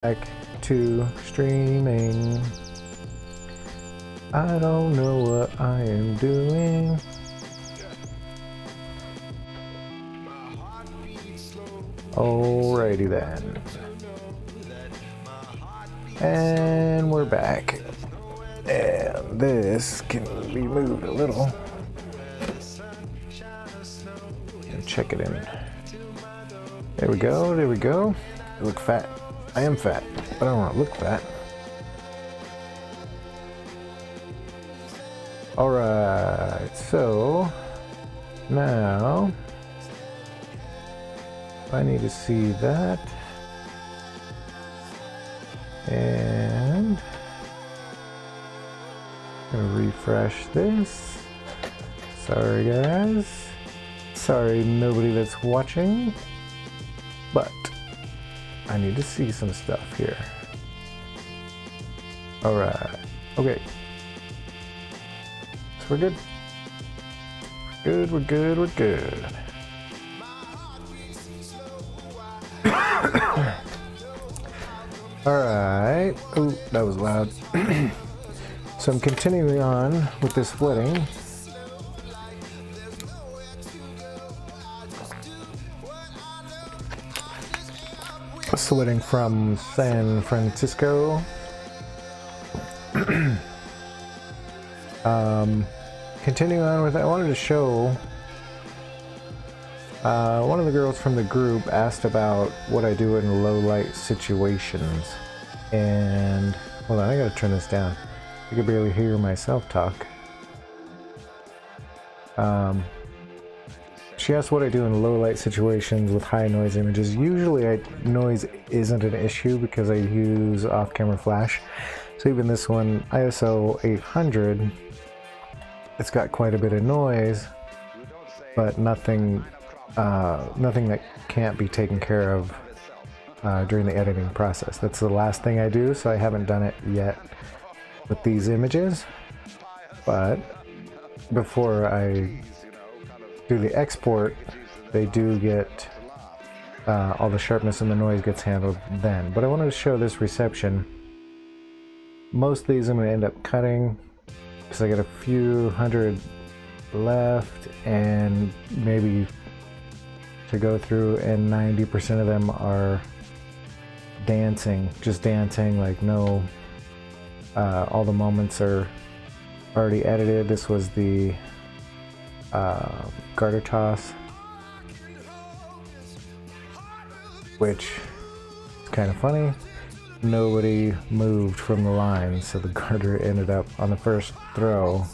Back to streaming. I don't know what I am doing. Alrighty then. And we're back. And this can be moved a little. And check it in. There we go, there we go. I look fat. I am fat, but I don't want to look fat. Alright, so now I need to see that, and I'm gonna refresh this. Sorry guys, sorry nobody that's watching, but I need to see some stuff here. Alright, okay. So we're good. Good, we're good, we're good. Alright. Oh, that was loud. So I'm continuing on with this splitting. Splitting from San Francisco. Continuing on with that, I wanted to show one of the girls from the group asked about what I do in low light situations, and hold on, I gotta turn this down. I can barely hear myself talk. She asked what I do in low light situations with high noise images. Usually noise isn't an issue because I use off-camera flash. So even this one, ISO 800, it's got quite a bit of noise, but nothing that can't be taken care of during the editing process. That's the last thing I do, so I haven't done it yet with these images. But before I do the export, they do get all the sharpness and the noise gets handled then. But I wanted to show this reception. Most of these I'm going to end up cutting because I got a few hundred left and maybe to go through, and 90% of them are dancing, just dancing, like no, all the moments are already edited. This was the garter toss, which is kind of funny. Nobody moved from the line, so the garter ended up on the first throw,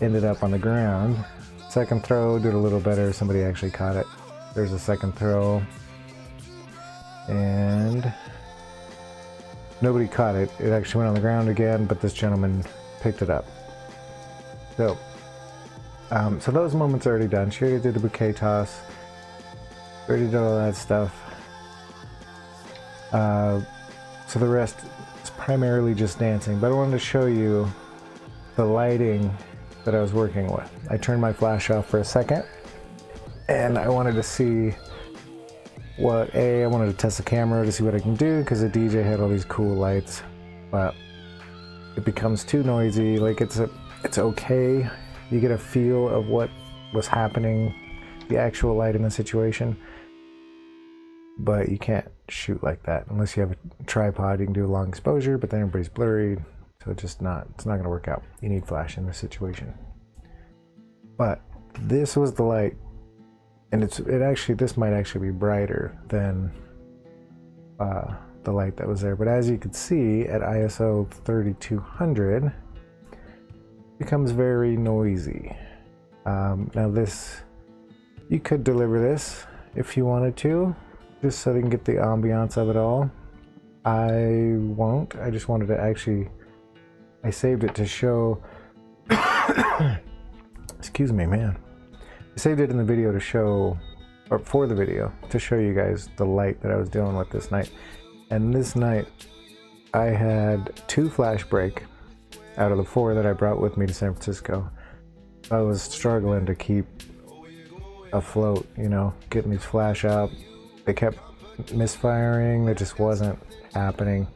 ended up on the ground. Second throw did a little better, somebody actually caught it. There's a second throw, and nobody caught it. It actually went on the ground again, but this gentleman picked it up. So so those moments are already done. She already did the bouquet toss, already did all that stuff. So the rest is primarily just dancing, but I wanted to show you the lighting that I was working with. I turned my flash off for a second, and I wanted to see what, I wanted to test the camera to see what I can do, because the DJ had all these cool lights, but it becomes too noisy. Like it's okay. You get a feel of what was happening, the actual light in the situation, but you can't shoot like that unless you have a tripod. You can do a long exposure, but then everybody's blurry, so it's not going to work out. You need flash in this situation. But this was the light, and this might actually be brighter than the light that was there. But as you can see, at ISO 3200, it becomes very noisy. Now this, you could deliver this if you wanted to, just so they can get the ambiance of it all. I won't. I just wanted to actually, I saved it to show excuse me, man. I saved it in the video to show, or for the video, to show you guys the light that I was dealing with this night. And this night, I had 2 flash break out of the 4 that I brought with me to San Francisco. I was struggling to keep afloat, you know, getting these flash up. They kept misfiring. That just wasn't happening.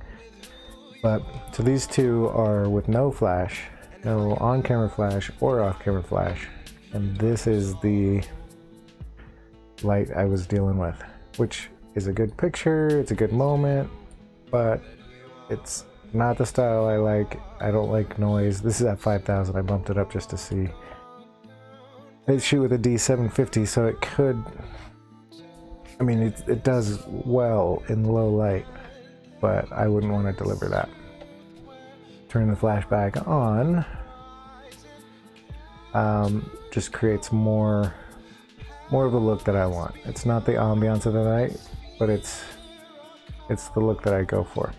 But so these two are with no flash, no on-camera flash or off-camera flash, and this is the light I was dealing with, which is a good picture, it's a good moment, but it's not the style I like. I don't like noise. This is at 5,000. I bumped it up just to see. I shoot with a D750, so it could, I mean, it does well in low light, but I wouldn't want to deliver that. Turn the flash back on, just creates more of the look that I want. It's not the ambiance of the night, but it's the look that I go for.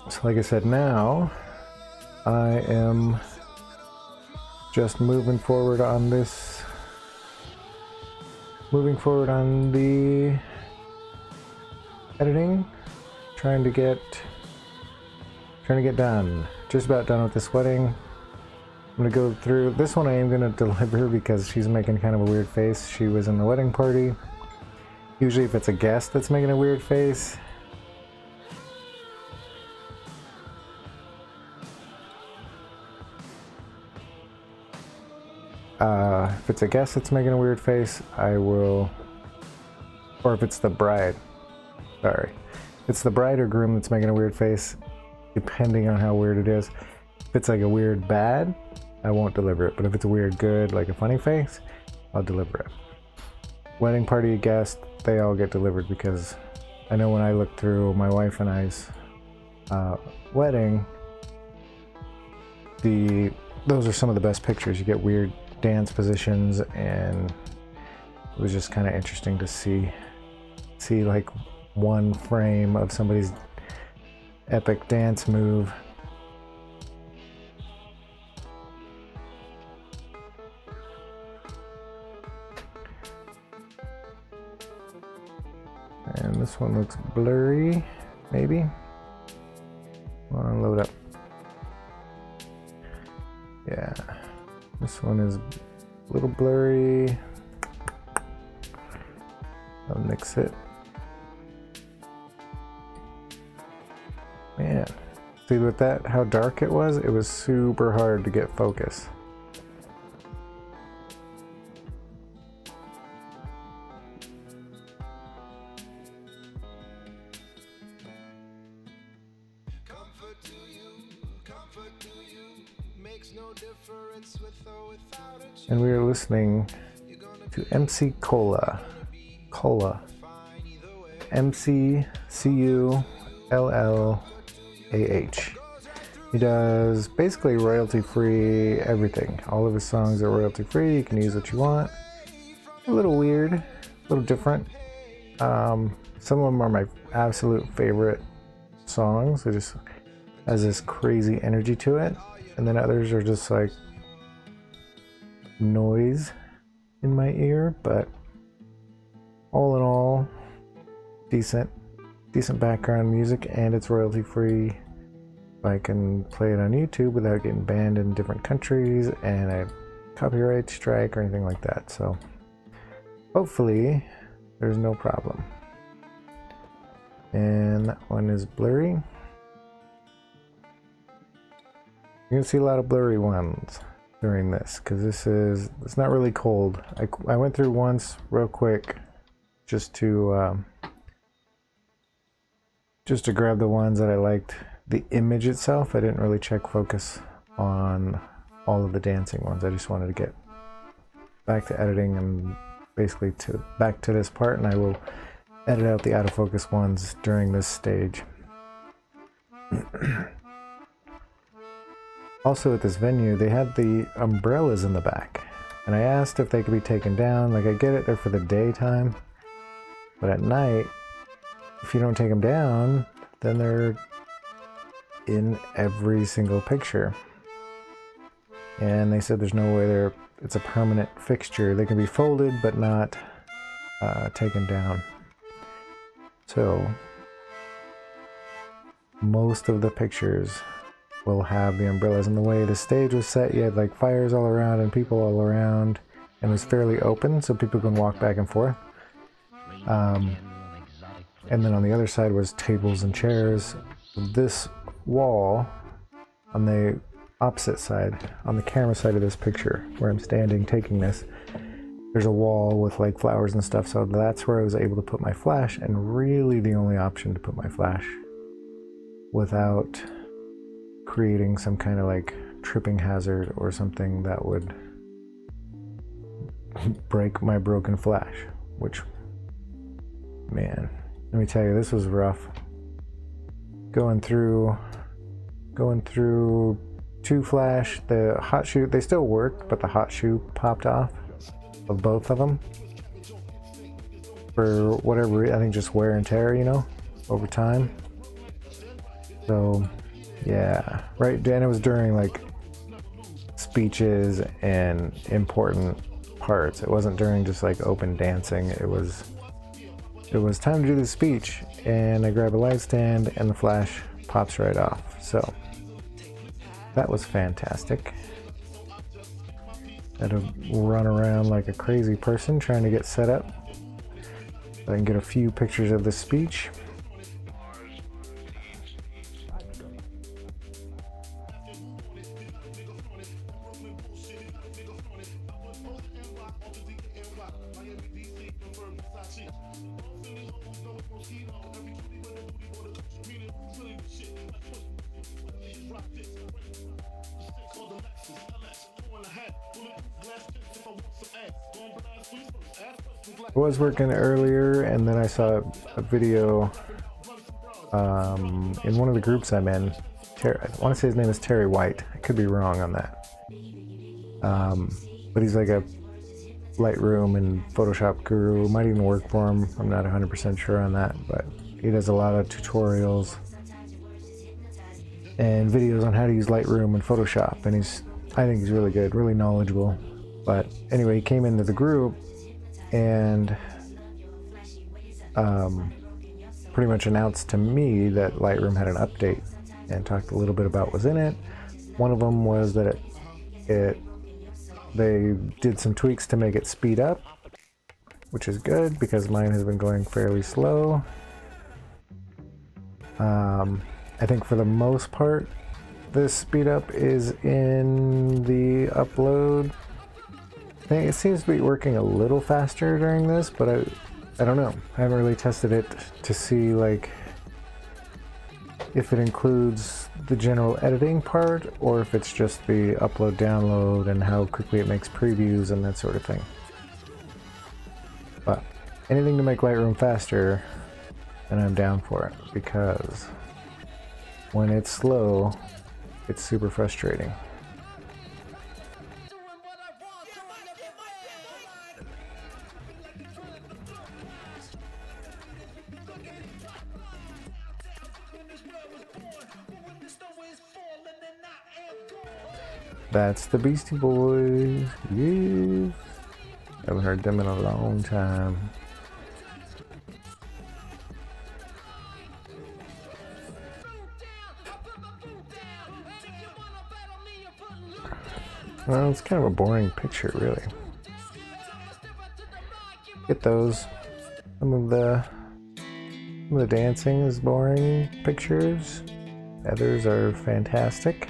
So like I said, now I am just moving forward on this, moving forward on the editing, trying to get done. Just about done with this wedding. I'm gonna go through this one. I am gonna deliver because she's making kind of a weird face. She was in the wedding party. Usually if it's a guest that's making a weird face, if it's a guest that's making a weird face, I will, or if it's the bride, sorry, it's the bride or groom that's making a weird face, depending on how weird it is. If it's like a weird bad, I won't deliver it, but if it's a weird good, like a funny face, I'll deliver it. Wedding party guest, they all get delivered, because I know when I look through my wife and I's wedding, those are some of the best pictures. You get weird dance positions, and it was just kind of interesting to see like one frame of somebody's epic dance move. And this one looks blurry, maybe. I'll load up. Yeah. This one is a little blurry. I'll mix it. Man, see with that, how dark it was? It was super hard to get focus. And we are listening to MC Cola. MCCULLAH. He does basically royalty-free everything. All of his songs are royalty-free. You can use what you want. A little weird, a little different. Some of them are my absolute favorite songs. It just has this crazy energy to it. And then others are just like noise in my ear, but all in all, decent background music, and it's royalty free. I can play it on YouTube without getting banned in different countries and a copyright strike or anything like that, so hopefully there's no problem. And that one is blurry. You're gonna see a lot of blurry ones during this, because it's not really cold. I went through once real quick just to grab the ones that I liked. The image itself, I didn't really check focus on all of the dancing ones. I just wanted to get back to editing and basically back to this part, and I will edit out the out of focus ones during this stage. Also at this venue, they had the umbrellas in the back, and I asked if they could be taken down. Like, I get it, they're for the daytime, but at night, if you don't take them down, then they're in every single picture. And they said there's no way it's a permanent fixture. They can be folded, but not taken down. So most of the pictures will have the umbrellas. And the way the stage was set, you had like fires all around and people all around. and it was fairly open so people can walk back and forth. And then on the other side was tables and chairs. This wall on the opposite side, on the camera side of this picture, where I'm standing taking this, there's a wall with like flowers and stuff, so that's where I was able to put my flash, and really the only option to put my flash without creating some kind of like tripping hazard or something that would break my broken flash, which, man, let me tell you, this was rough. Going through 2 flash, the hot shoe, they still worked, but the hot shoe popped off of both of them for whatever reason. I think just wear and tear, you know, over time. So yeah, right, and it was during like speeches and important parts. It wasn't during just like open dancing. It was time to do the speech, and I grab a light stand and the flash pops right off. So that was fantastic. I had to run around like a crazy person trying to get set up so I can get a few pictures of the speech. I was working earlier, and then I saw a video in one of the groups I'm in. I want to say his name is Terry White. I could be wrong on that. But he's like a Lightroom and Photoshop guru. Might even work for him. I'm not 100% sure on that, but he does a lot of tutorials and videos on how to use Lightroom and Photoshop, and I think he's really good, really knowledgeable. But anyway, he came into the group and pretty much announced to me that Lightroom had an update, and talked a little bit about what was in it. One of them was that they did some tweaks to make it speed up, which is good because mine has been going fairly slow. I think for the most part, this speed up is in the upload. I think it seems to be working a little faster during this, but I don't know. I haven't really tested it to see like if it includes the general editing part or if it's just the upload download and how quickly it makes previews and that sort of thing. But anything to make Lightroom faster, and I'm down for it, because when it's slow, it's super frustrating. That's the Beastie Boys. Yes. Haven't heard them in a long time. Well, it's kind of a boring picture, really. Get those. Some of the dancing is boring pictures. Others are fantastic.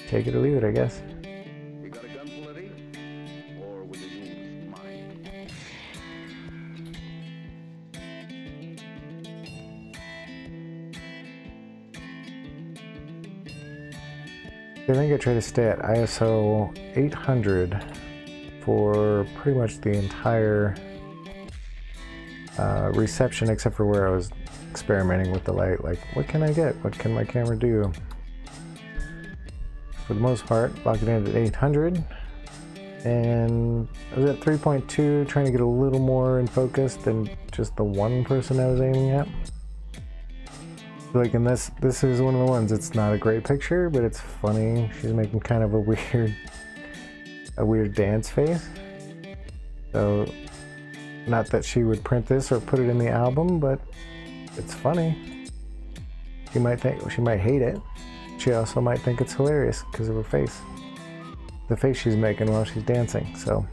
Take it or leave it, I guess. You got a gun plenty? Or will you use mine? I think I try to stay at ISO 800 for pretty much the entire reception, except for where I was experimenting with the light. Like, what can I get? What can my camera do? For the most part, lock it in at 800, and I was at 3.2, trying to get a little more in focus than just the one person I was aiming at. Like in this is one of the ones. It's not a great picture, but it's funny. She's making kind of a weird dance face. So, not that she would print this or put it in the album, but it's funny. She might hate it. She also might think it's hilarious because of her face. The face she's making while she's dancing, so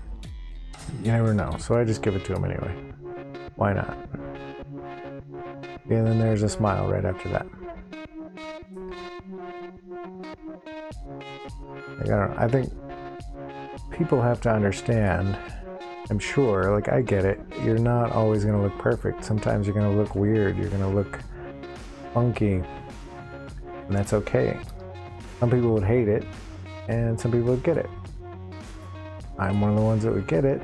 you never know. So I just give it to him anyway. Why not? And then there's a smile right after that. Like, I don't know. I think people have to understand, I'm sure, like I get it, you're not always going to look perfect. Sometimes you're going to look weird, you're going to look funky, and that's okay. Some people would hate it, and some people would get it. I'm one of the ones that would get it.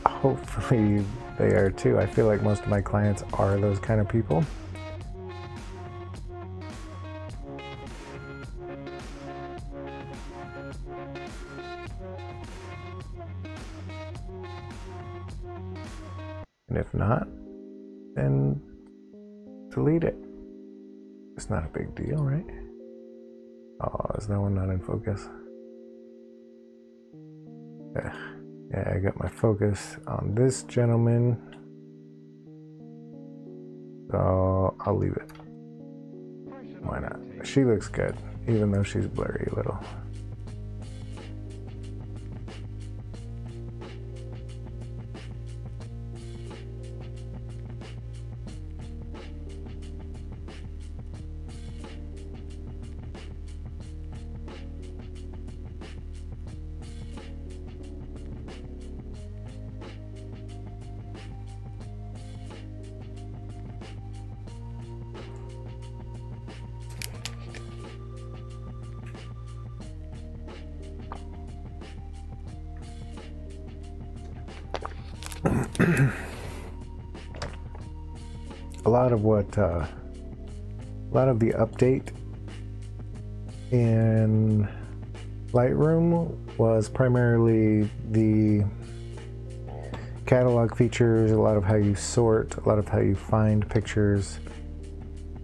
Hopefully they are too. I feel like most of my clients are those kind of people. And if not, then delete it. It's not a big deal, right? Oh, is that one not in focus? Yeah, I got my focus on this gentleman. So I'll leave it. Why not? She looks good, even though she's blurry a little. A lot of the update in Lightroom was primarily the catalog features, a lot of how you sort, a lot of how you find pictures,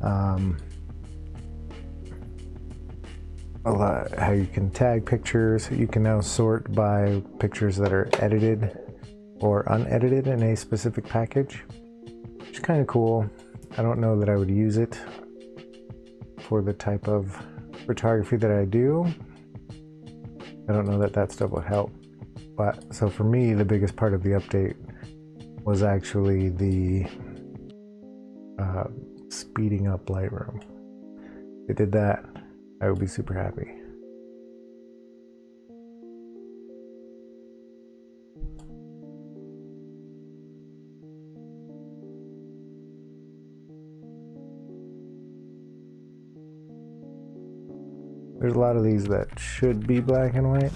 a lot how you can tag pictures. You can now sort by pictures that are edited or unedited in a specific package, which is kind of cool. I don't know that I would use it for the type of photography that I do. I don't know that that stuff would help. But so for me, the biggest part of the update was actually the speeding up Lightroom. If they did that, I would be super happy. There's a lot of these that should be black and white.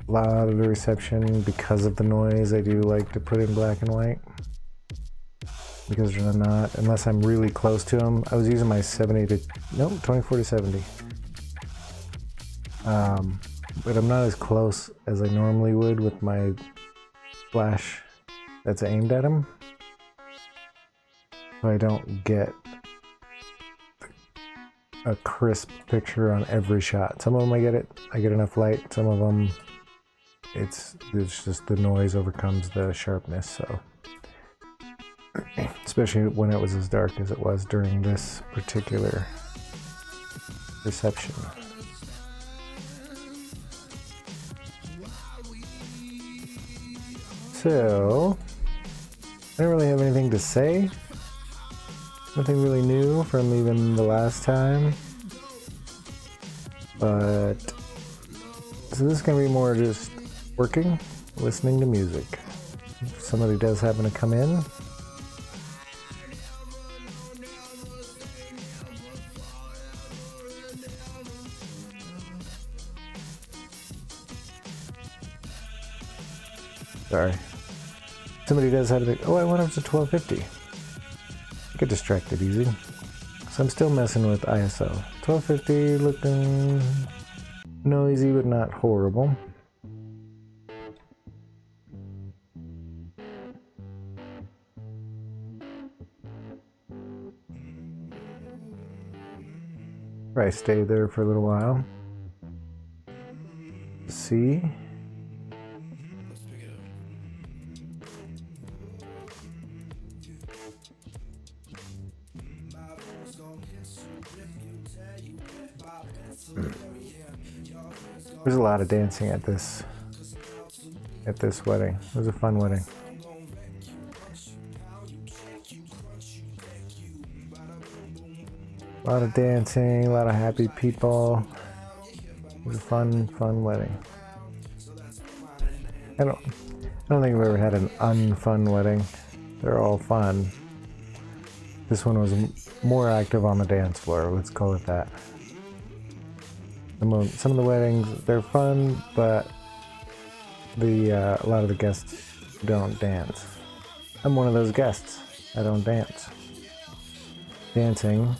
A lot of the reception, because of the noise, I do like to put in black and white. Because they're not, unless I'm really close to them. I was using my 24 to 70. But I'm not as close as I normally would with my flash that's aimed at them. So I don't get a crisp picture on every shot. Some of them I get enough light. Some of them it's just the noise overcomes the sharpness. So especially when it was as dark as it was during this particular reception. So I don't really have anything to say. Nothing really new from even the last time, but so this is going to be more just working, listening to music. If somebody does happen to come in, sorry, somebody does have to, oh, I went up to 1250. Get distracted easy. So I'm still messing with ISO. 1250 looking noisy but not horrible. Probably stay there for a little while. See. There's a lot of dancing at this wedding. It was a fun wedding. A lot of dancing, a lot of happy people. It was a fun wedding. I don't think I've ever had an unfun wedding. They're all fun. This one was more active on the dance floor, let's call it that. Some of the weddings, they're fun, but a lot of the guests don't dance. I'm one of those guests. I don't dance. Dancing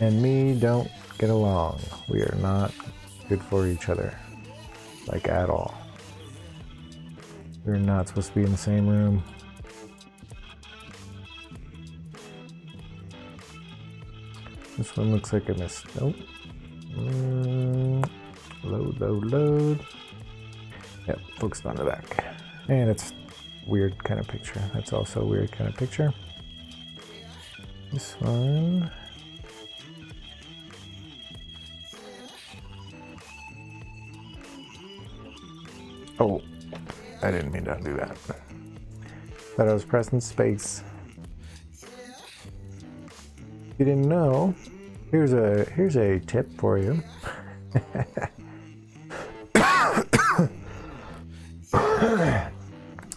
and me don't get along. We are not good for each other, like at all. We're not supposed to be in the same room. This one looks like I missed. Nope. Load. Yep, focused on the back. And it's weird kind of picture. That's also a weird kind of picture. This one. Oh, I didn't mean to undo that. Thought I was pressing space. You didn't know? Here's a tip for you.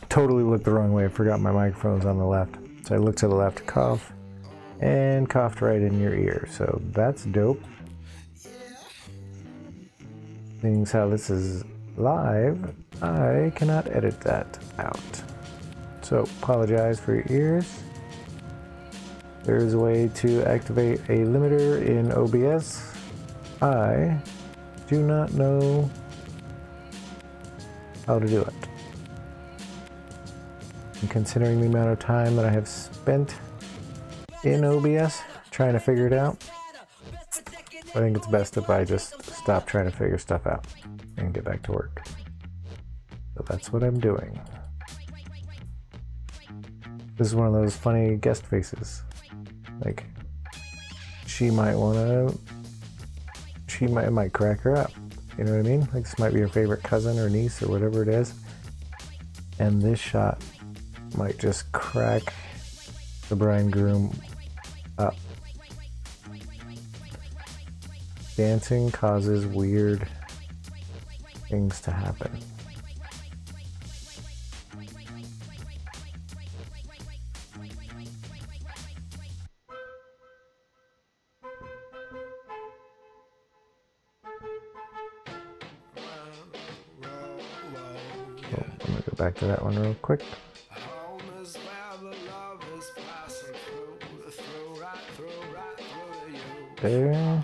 Totally looked the wrong way. I forgot my microphone was on the left. So I looked to the left to cough and coughed right in your ear. So that's dope. Seeing as how this is live, I cannot edit that out. So apologize for your ears. There is a way to activate a limiter in OBS. I do not know how to do it. And considering the amount of time that I have spent in OBS trying to figure it out, I think it's best if I just stop trying to figure stuff out and get back to work. So that's what I'm doing. This is one of those funny guest faces. Like, it might crack her up. You know what I mean? Like, this might be her favorite cousin or niece or whatever it is. And this shot might just crack the bride and groom up. Dancing causes weird things to happen. I'm gonna go back to that one real quick. There.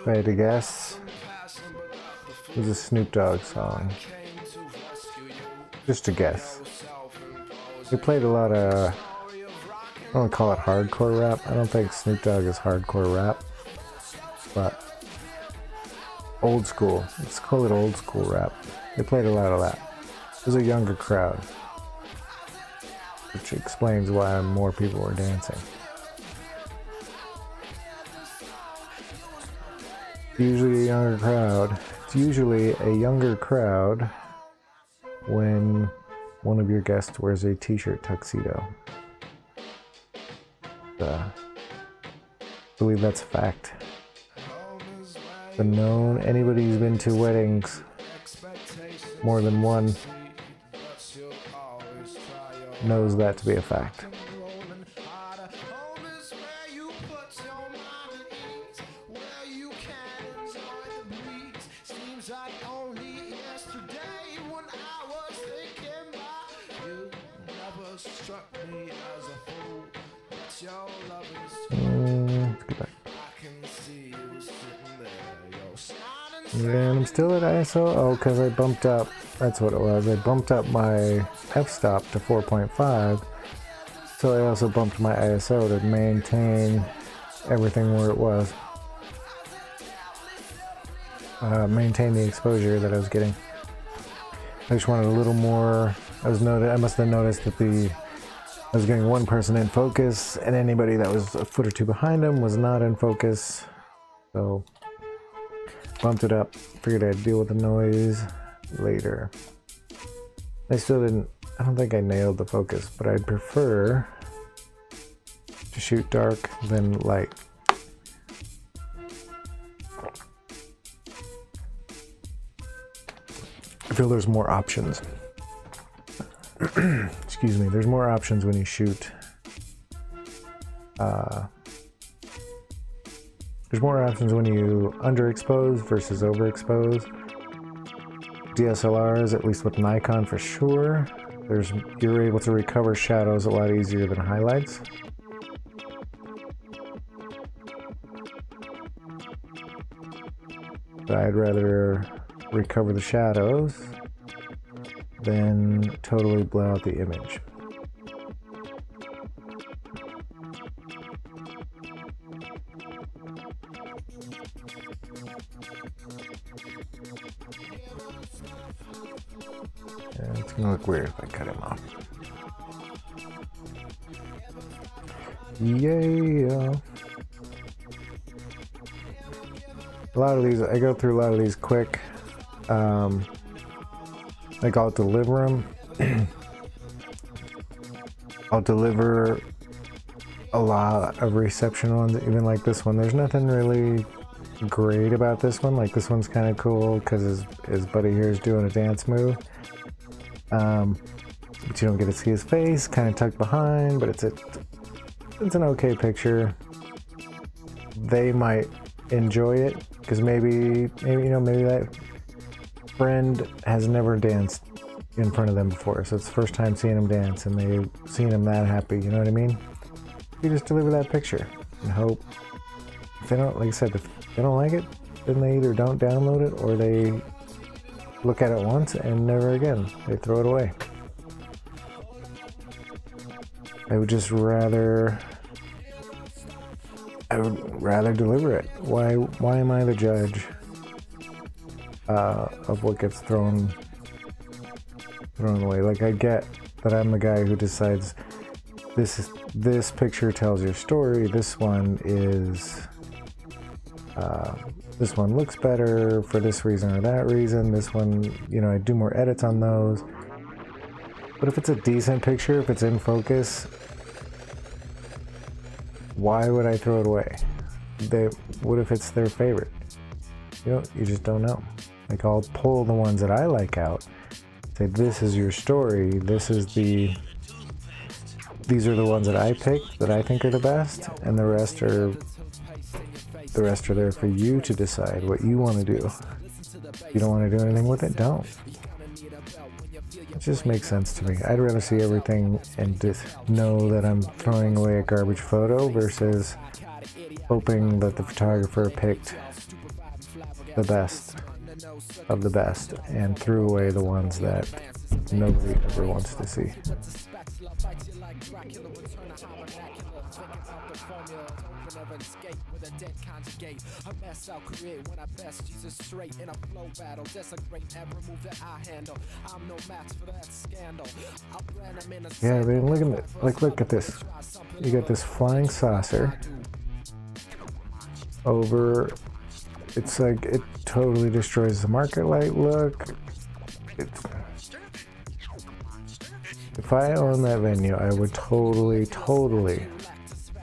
If I had to guess, it was a Snoop Dogg song. Just a guess. They played a lot of, I don't want to call it hardcore rap. I don't think Snoop Dogg is hardcore rap, but old school. Let's call it old school rap. They played a lot of that. It was a younger crowd, which explains why more people were dancing. Usually a younger crowd. It's usually a younger crowd when one of your guests wears a t-shirt tuxedo. I believe that's a fact. Anybody who's been to weddings, more than one, knows that to be a fact. Let's go back. And I'm still at ISO. Oh, because I bumped up. That's what it was. I bumped up my f-stop to 4.5. So I also bumped my ISO to maintain everything where it was. maintain the exposure that I was getting. I just wanted a little more. I must have noticed that I was getting one person in focus, and anybody that was a foot or two behind him was not in focus. So bumped it up. Figured I'd deal with the noise later. I don't think I nailed the focus, but I'd prefer to shoot dark than light. I feel there's more options. Excuse me, there's more options when you shoot. There's more options when you underexpose versus overexpose. DSLRs, at least with Nikon for sure, you're able to recover shadows a lot easier than highlights. But I'd rather recover the shadows than totally blow out the image. Yeah, it's gonna look weird if I cut him off. Yeah. A lot of these, I go through a lot of these quick. Like I'll deliver them. I'll deliver a lot of reception ones, even like this one. There's nothing really great about this one. Like this one's kind of cool because his buddy here is doing a dance move. But you don't get to see his face, kind of tucked behind, but it's an okay picture. They might enjoy it because maybe that friend has never danced in front of them before, so it's the first time seeing him dance and they've seen him that happy, you know what I mean? You just deliver that picture and hope. If they don't, like I said, if they don't like it, then they either don't download it or they look at it once and never again. They throw it away. I would rather deliver it. Why am I the judge of what gets thrown away? Like, I get that I'm the guy who decides this picture tells your story. This one looks better for this reason or that reason. This one, I do more edits on those. But if it's a decent picture, if it's in focus, why would I throw it away? What if it's their favorite? You just don't know. Like, I'll pull the ones that I like out, say, this is your story, these are the ones that I picked that I think are the best, and the rest are there for you to decide what you want to do. If you don't want to do anything with it, don't. It just makes sense to me. I'd rather see everything and just know that I'm throwing away a garbage photo versus hoping that the photographer picked the best of the best and threw away the ones that nobody ever wants to see. Yeah, I mean, look at this. You got this flying saucer over. It's like, it totally destroys the market light look. If I owned that venue, I would totally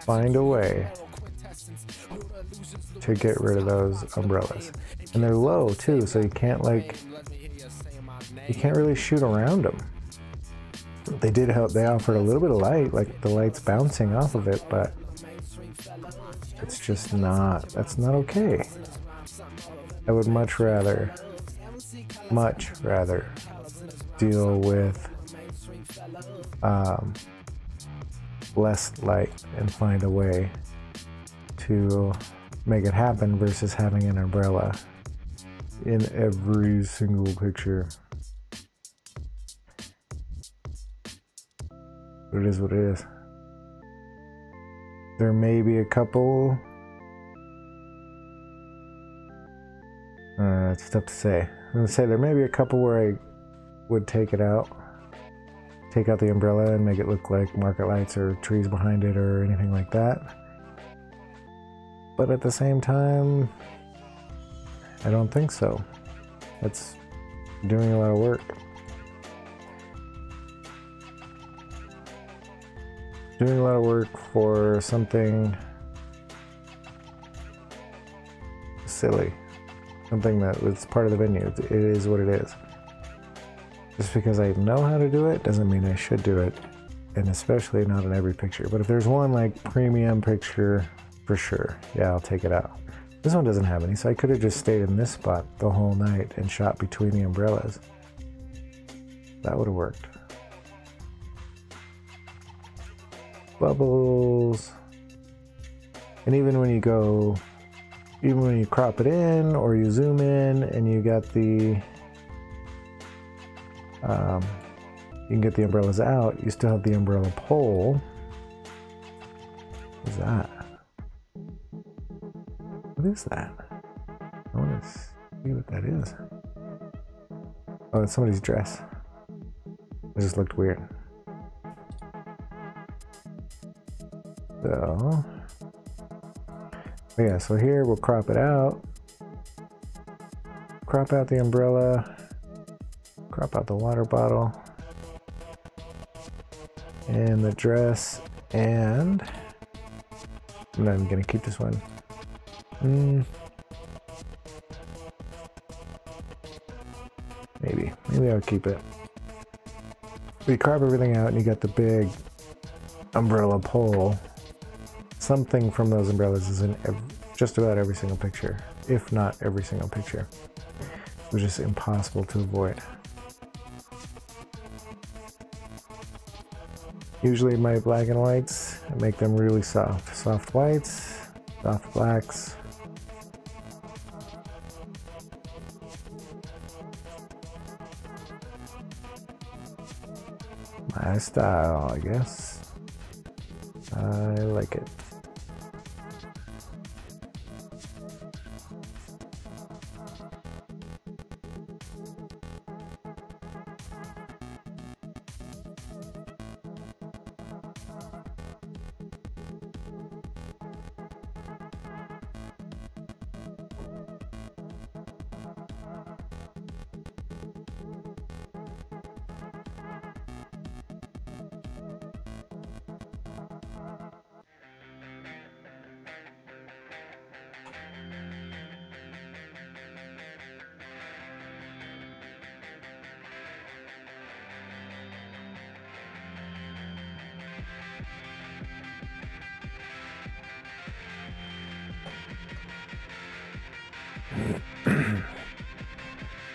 find a way to get rid of those umbrellas. And they're low too, so you can't really shoot around them. They offered a little bit of light, like the light's bouncing off of it, but it's just that's not okay. I would much rather deal with less light and find a way to make it happen versus having an umbrella in every single picture. It is what it is. There may be a couple. It's tough to say. I'm gonna say there may be a couple where I would take it out. Take out the umbrella and make it look like market lights or trees behind it or anything like that. But at the same time, I don't think so. That's doing a lot of work. Doing a lot of work for something silly. Something that was part of the venue. It is what it is. Just because I know how to do it doesn't mean I should do it. And especially not in every picture. But if there's one like premium picture, for sure, yeah, I'll take it out. This one doesn't have any, so I could have just stayed in this spot the whole night and shot between the umbrellas. That would have worked. Bubbles. And even when you crop it in or you zoom in and you got the, you can get the umbrellas out, you still have the umbrella pole. What is that? What is that? I want to see what that is. Oh, it's somebody's dress. It just looked weird. So, yeah, so here we'll crop it out. Crop out the umbrella. Crop out the water bottle. And the dress. And I'm not even going to keep this one. Maybe I'll keep it. We crop everything out and you got the big umbrella pole. Something from those umbrellas is in just about every single picture, if not every single picture. It was just impossible to avoid. Usually my black and whites, I make them really soft. Soft whites, soft blacks. My style, I guess. I like it.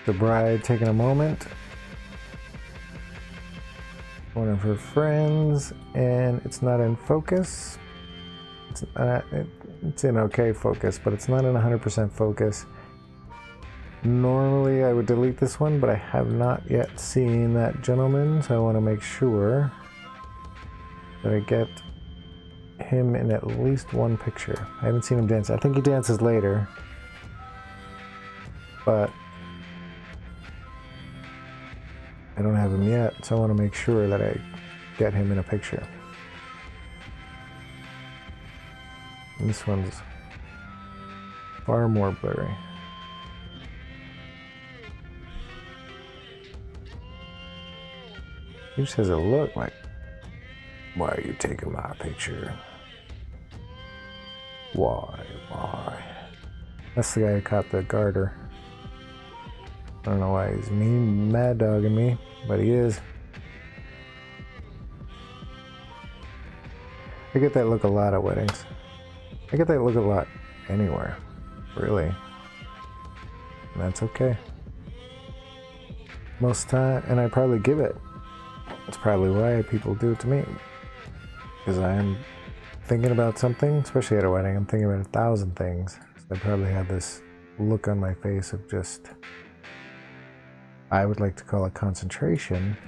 The bride taking a moment. One of her friends, and it's not in focus. It's in okay focus, but it's not in 100% focus. Normally I would delete this one, but I have not yet seen that gentleman, so I want to make sure that I get him in at least one picture. I haven't seen him dance. I think he dances later, but I don't have him yet, so I want to make sure that I get him in a picture. And this one's far more blurry. He just has a look like, why are you taking my picture? Why? That's the guy who caught the garter. I don't know why he's mad dogging me, but he is. I get that look a lot at weddings. I get that look a lot anywhere, really. And that's okay. Most time, and I probably give it. That's probably why people do it to me. Because I'm thinking about something, especially at a wedding, I'm thinking about 1,000 things. So I probably have this look on my face of just, I would like to call it concentration,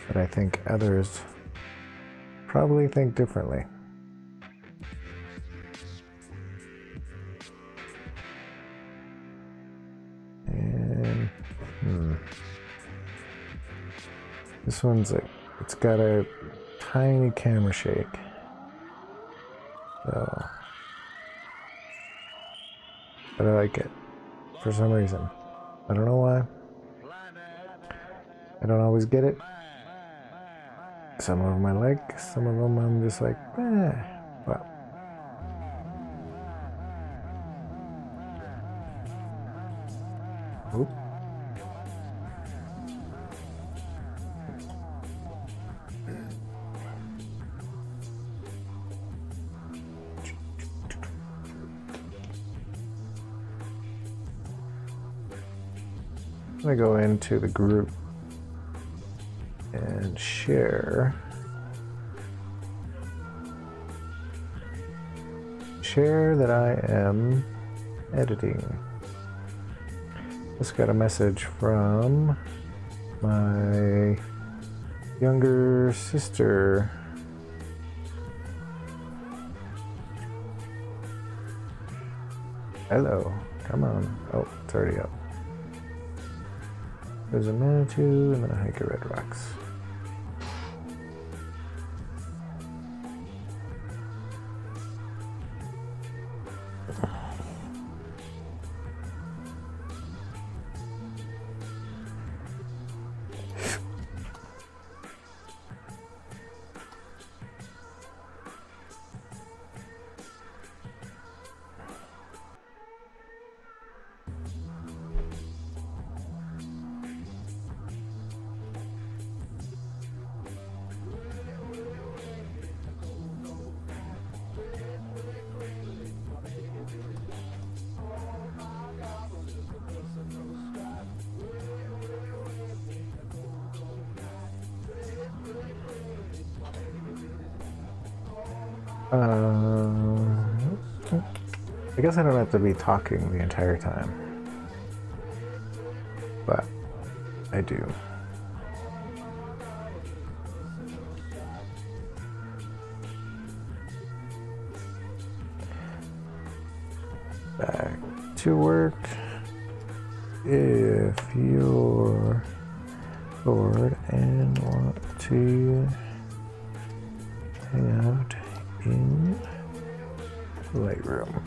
but I think others probably think differently. This one's like, it's got a tiny camera shake. So, but I like it for some reason. I don't know why. I don't always get it. Some of them I like, some of them I'm just like, eh. But oop. I'm gonna go into the group and share that I am editing. Just got a message from my younger sister. Hello, come on. Oh, it's already up. There's a Manitou and then a hike of red rocks. I guess I don't have to be talking the entire time, but I do. Back to work. If you're bored and want to hang out in Lightroom.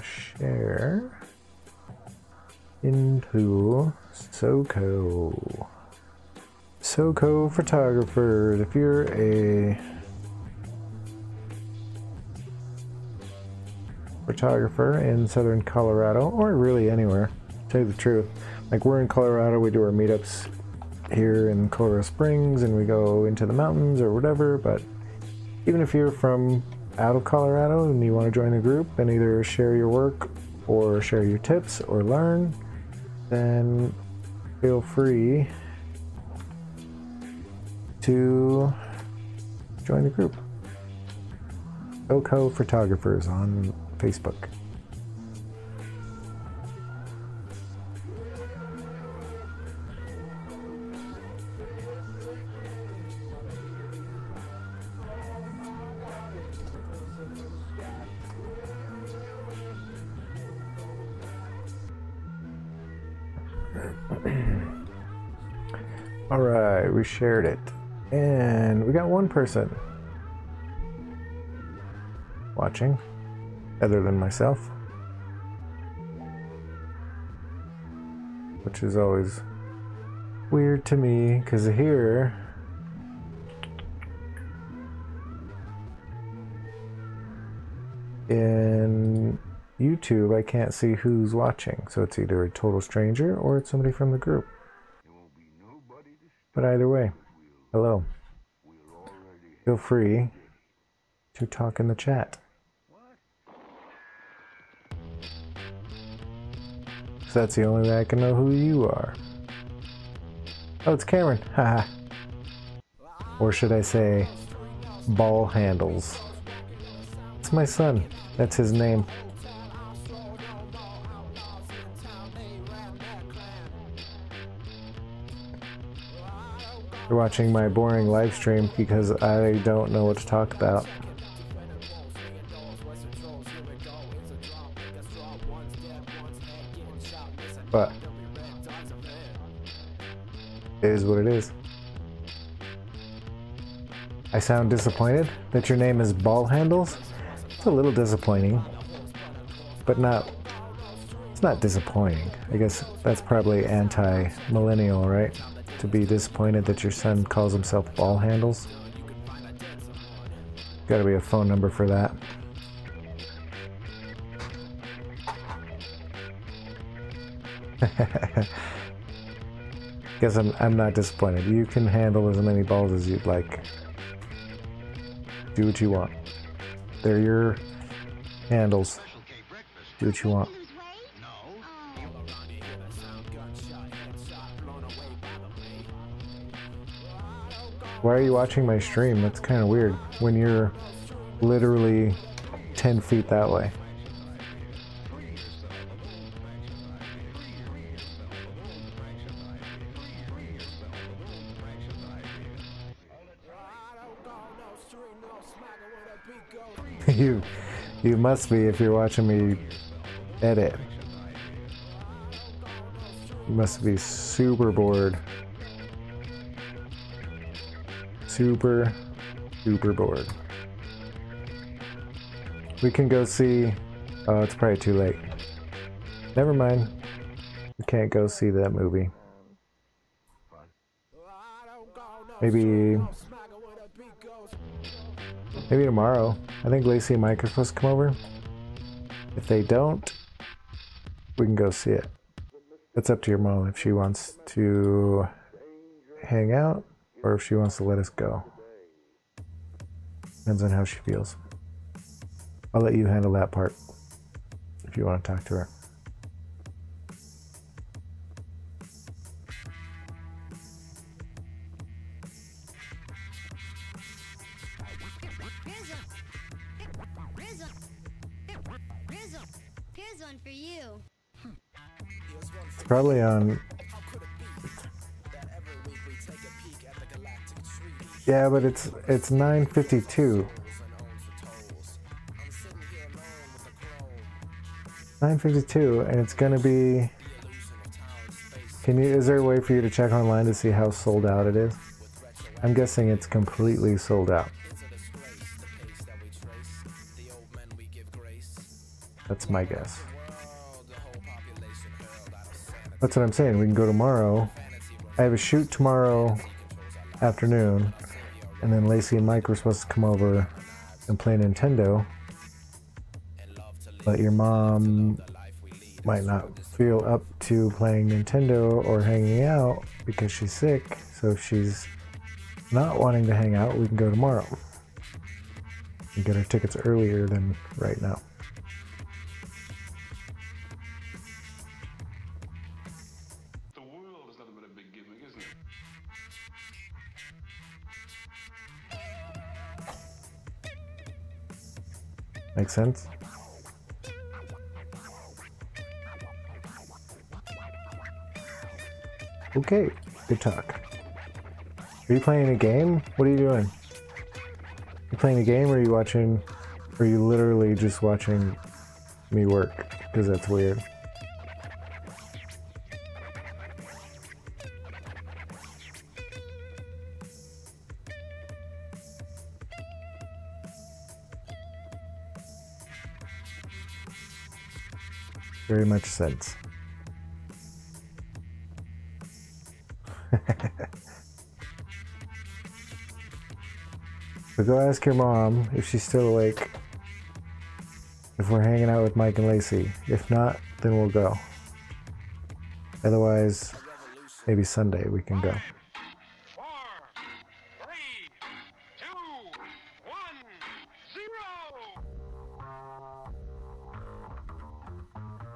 Share into SoCo photographers. If you're a photographer in southern Colorado, or really anywhere, to tell you the truth, like we're in Colorado, we do our meetups here in Colorado Springs and we go into the mountains or whatever, but even if you're from out of Colorado and you want to join the group and either share your work or share your tips or learn, then feel free to join the group. SoCo Photographers on Facebook. All right, we shared it, and we got one person watching, other than myself, which is always weird to me, because here in YouTube I can't see who's watching, so it's either a total stranger or it's somebody from the group. But either way, hello. Feel free to talk in the chat. So that's the only way I can know who you are. Oh, it's Cameron. Haha. Or should I say, ball handles. It's my son. That's his name. You're watching my boring live stream because I don't know what to talk about. But it is what it is. I sound disappointed that your name is Ball Handles. It's a little disappointing, but it's not disappointing. I guess that's probably anti-millennial, right? To be disappointed that your son calls himself Ball Handles. Gotta be a phone number for that. Guess I'm not disappointed. You can handle as many balls as you'd like. Do what you want. They're your handles. Do what you want. Why are you watching my stream? That's kind of weird when you're literally 10 feet that way. You must be if you're watching me edit. You must be super bored. Super bored. We can go see... Oh, it's probably too late. Never mind. We can't go see that movie. Maybe tomorrow. I think Lacey and Mike are supposed to come over. If they don't, we can go see it. It's up to your mom if she wants to hang out or if she wants to let us go. Depends on how she feels. I'll let you handle that part if you want to talk to her. It's probably on... Yeah, but it's 9:52. 9:52, and it's gonna be... Is there a way for you to check online to see how sold out it is? I'm guessing it's completely sold out. That's my guess. That's what I'm saying. We can go tomorrow. I have a shoot tomorrow afternoon, and then Lacey and Mike were supposed to come over and play Nintendo, but your mom might not feel up to playing Nintendo or hanging out because she's sick. So if she's not wanting to hang out, we can go tomorrow and get our tickets earlier than right now. Make sense? Okay, good talk. Are you playing a game? What are you doing? You playing a game or are you watching, or are you literally just watching me work? Because that's weird. Very much sense. So go ask your mom if she's still awake, if we're hanging out with Mike and Lacey. If not, then we'll go. Otherwise, maybe Sunday we can go. 4, 3, 2, 1, 0.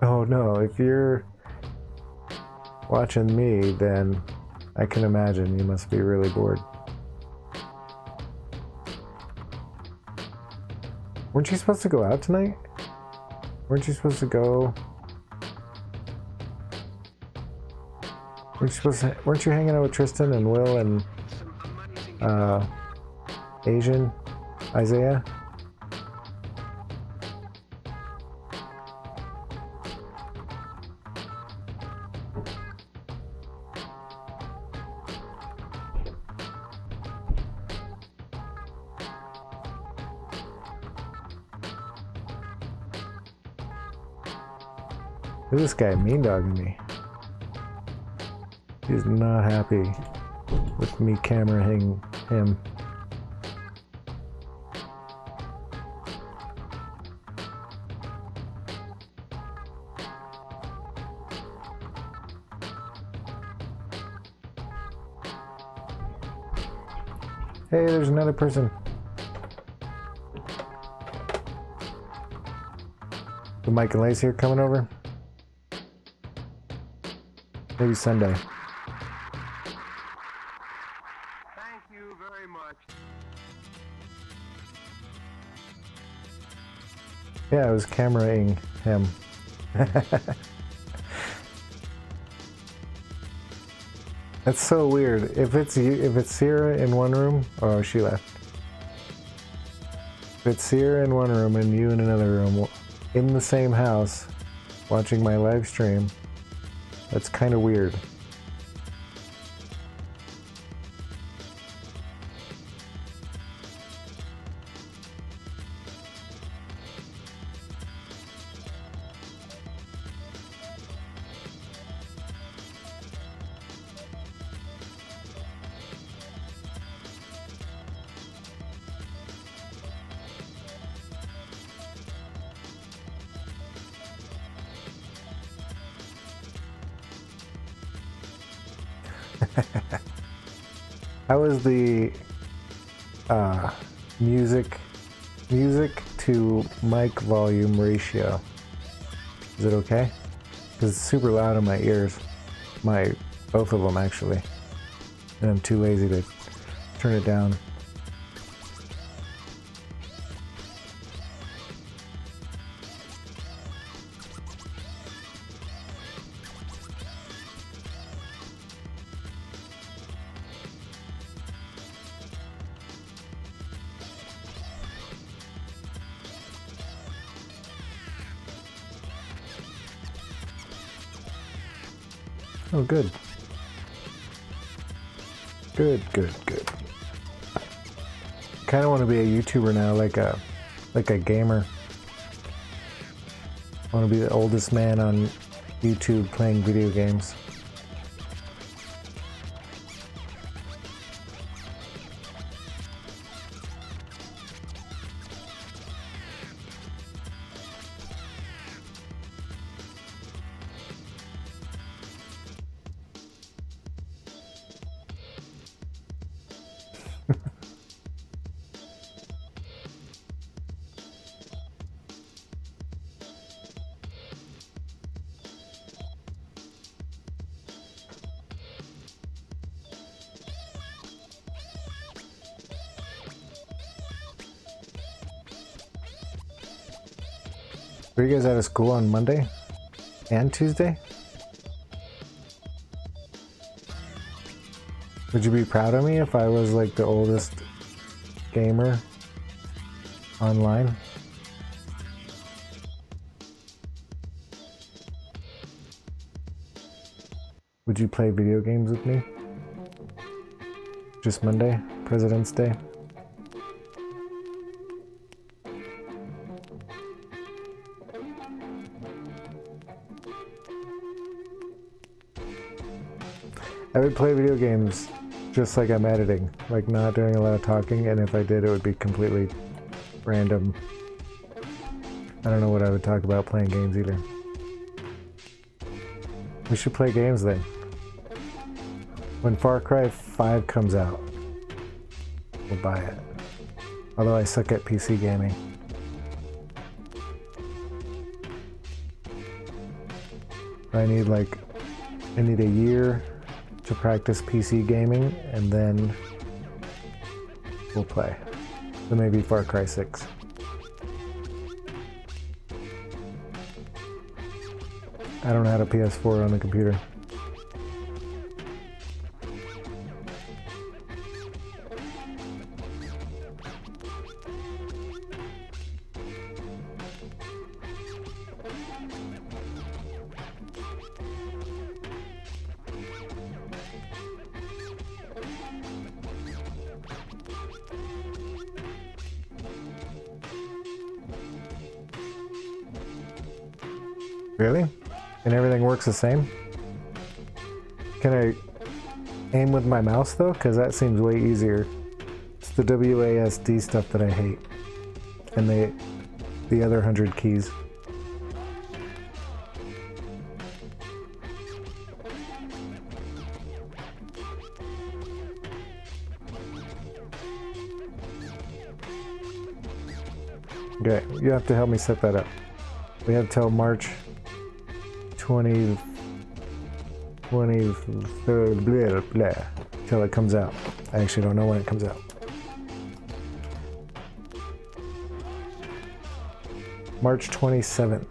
Oh no, if you're watching me, then I can imagine you must be really bored. Weren't you supposed to go out tonight? Weren't you supposed to go Weren't you hanging out with Tristan and Will and Asian Isaiah? Look at this guy mean dogging me. He's not happy with me cameraing him. Hey, there's another person. The Mike and Lace here coming over. Maybe Sunday. Thank you very much. Yeah, I was cameraing him. That's so weird. If it's Sierra in one room, oh, she left. If it's Sierra in one room and you in another room, in the same house, watching my live stream, that's kind of weird. How is the music to mic volume ratio? Is it okay? Because it's super loud in my ears. Both of them actually. And I'm too lazy to turn it down. Oh, good. Good. Kind of want to be a YouTuber now, like a gamer. I want to be the oldest man on YouTube playing video games. Were you guys out of school on Monday and Tuesday? Would you be proud of me if I was like the oldest gamer online? Would you play video games with me? Just Monday, President's Day? I would play video games just like I'm editing, like not doing a lot of talking, and if I did, it would be completely random. I don't know what I would talk about playing games either. We should play games then. When Far Cry 5 comes out, we'll buy it. Although I suck at PC gaming. I need a year to practice PC gaming, and then we'll play. So maybe Far Cry 6. I don't have a PS4 on the computer. Really? And everything works the same? Can I aim with my mouse though? Because that seems way easier. It's the WASD stuff that I hate. And the other 100 keys. Okay, you have to help me set that up. We have till March 23rd, blah, blah, till it comes out. I actually don't know when it comes out. March 27th.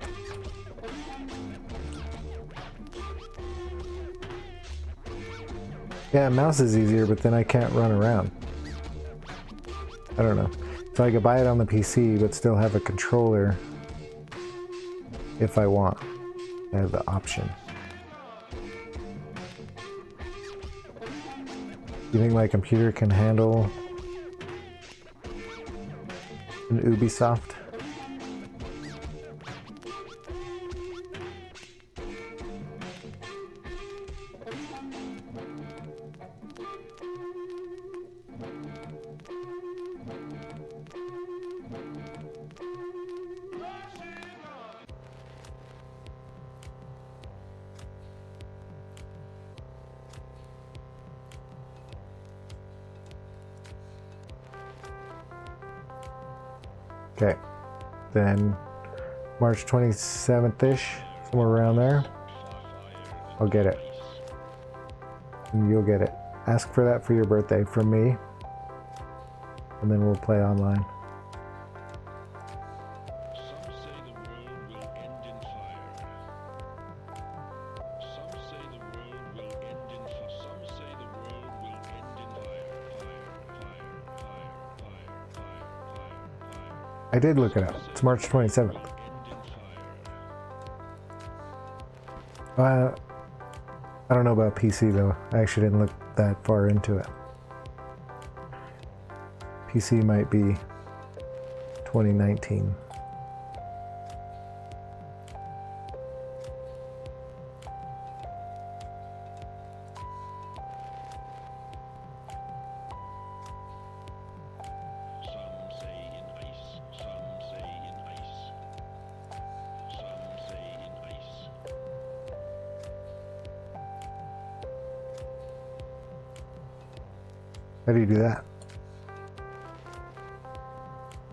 Yeah, mouse is easier, but then I can't run around. I don't know. So I could buy it on the PC, but still have a controller if I want. I have the option. You think my computer can handle an Ubisoft? Okay, then March 27th-ish, somewhere around there, I'll get it. And you'll get it. Ask for that for your birthday from me, and then we'll play online. I did look it up. It's March 27th. I don't know about PC though. I actually didn't look that far into it. PC might be 2019. How do you do that?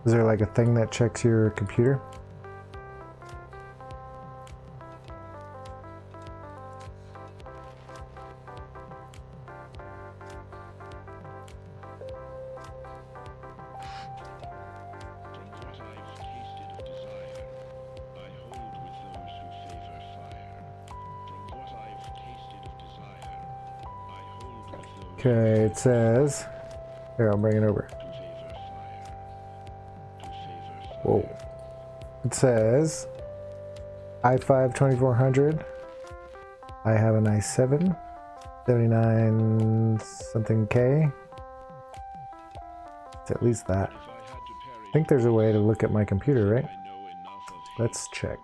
Is there like a thing that checks your computer? Okay, it says, here, I'll bring it over. Whoa. It says, i5 2400. I have an i7, 79 something K. It's at least that. I think there's a way to look at my computer, right? Let's check.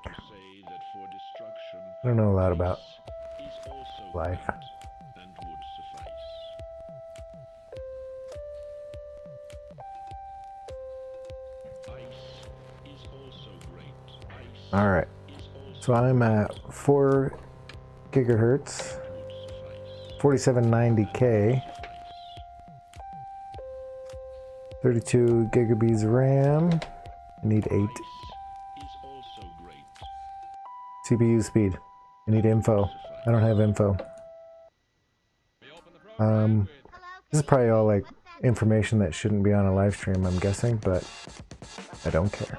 I don't know a lot about life. Alright, so I'm at 4 gigahertz, 4790K, 32 gigabytes RAM, I need 8. CPU speed, I need info, I don't have info. This is probably all like information that shouldn't be on a live stream, I'm guessing, but I don't care.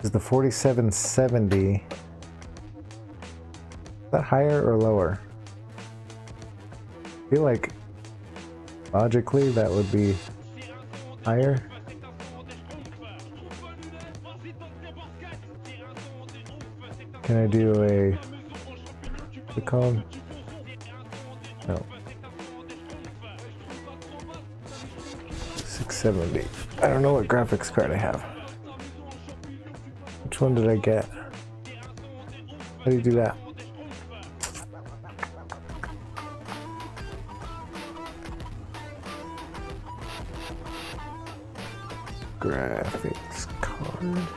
Is the 4770, is that higher or lower? I feel like logically that would be higher. Can I do a, what's it called? No. 670. I don't know what graphics card I have. Which one did I get? How do you do that? Graphics card.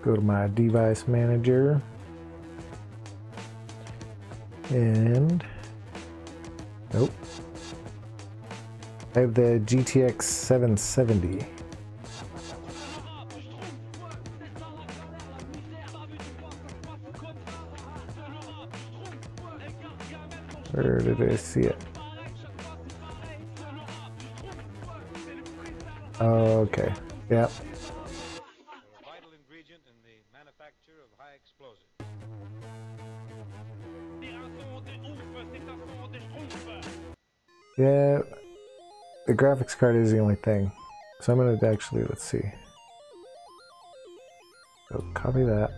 Go to my device manager. And nope. I have the GTX 770. Where did I see it? Okay. Yep. Vital ingredient in the manufacture of high explosives. Yeah, the graphics card is the only thing. So I'm gonna actually, let's see. So copy that.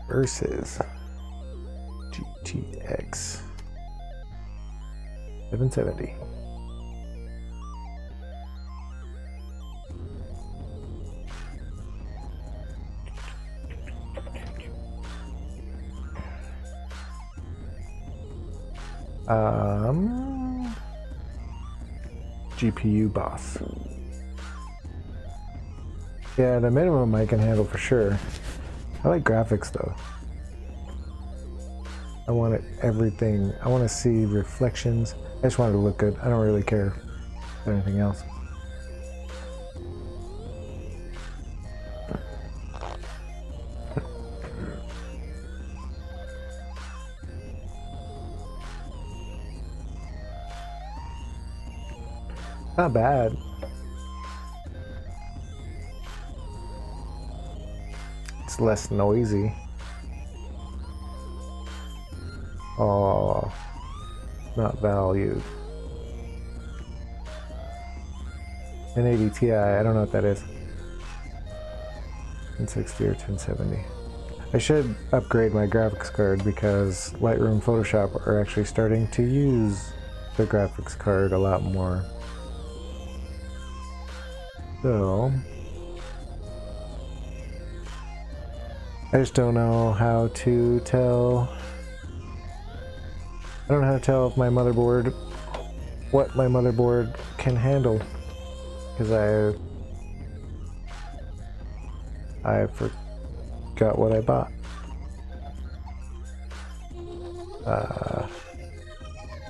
Versus GTX 770. GPU boss. Yeah, the minimum I can handle for sure. I like graphics though. I want it everything. I want to see reflections. I just want it to look good. I don't really care about anything else. Not bad. It's less noisy. Oh, not valued. 1080 Ti, I don't know what that is. 1060 or 1070. I should upgrade my graphics card because Lightroom and Photoshop are actually starting to use the graphics card a lot more. So, I just don't know how to tell. I don't know how to tell if my motherboard, what my motherboard can handle, because I forgot what I bought.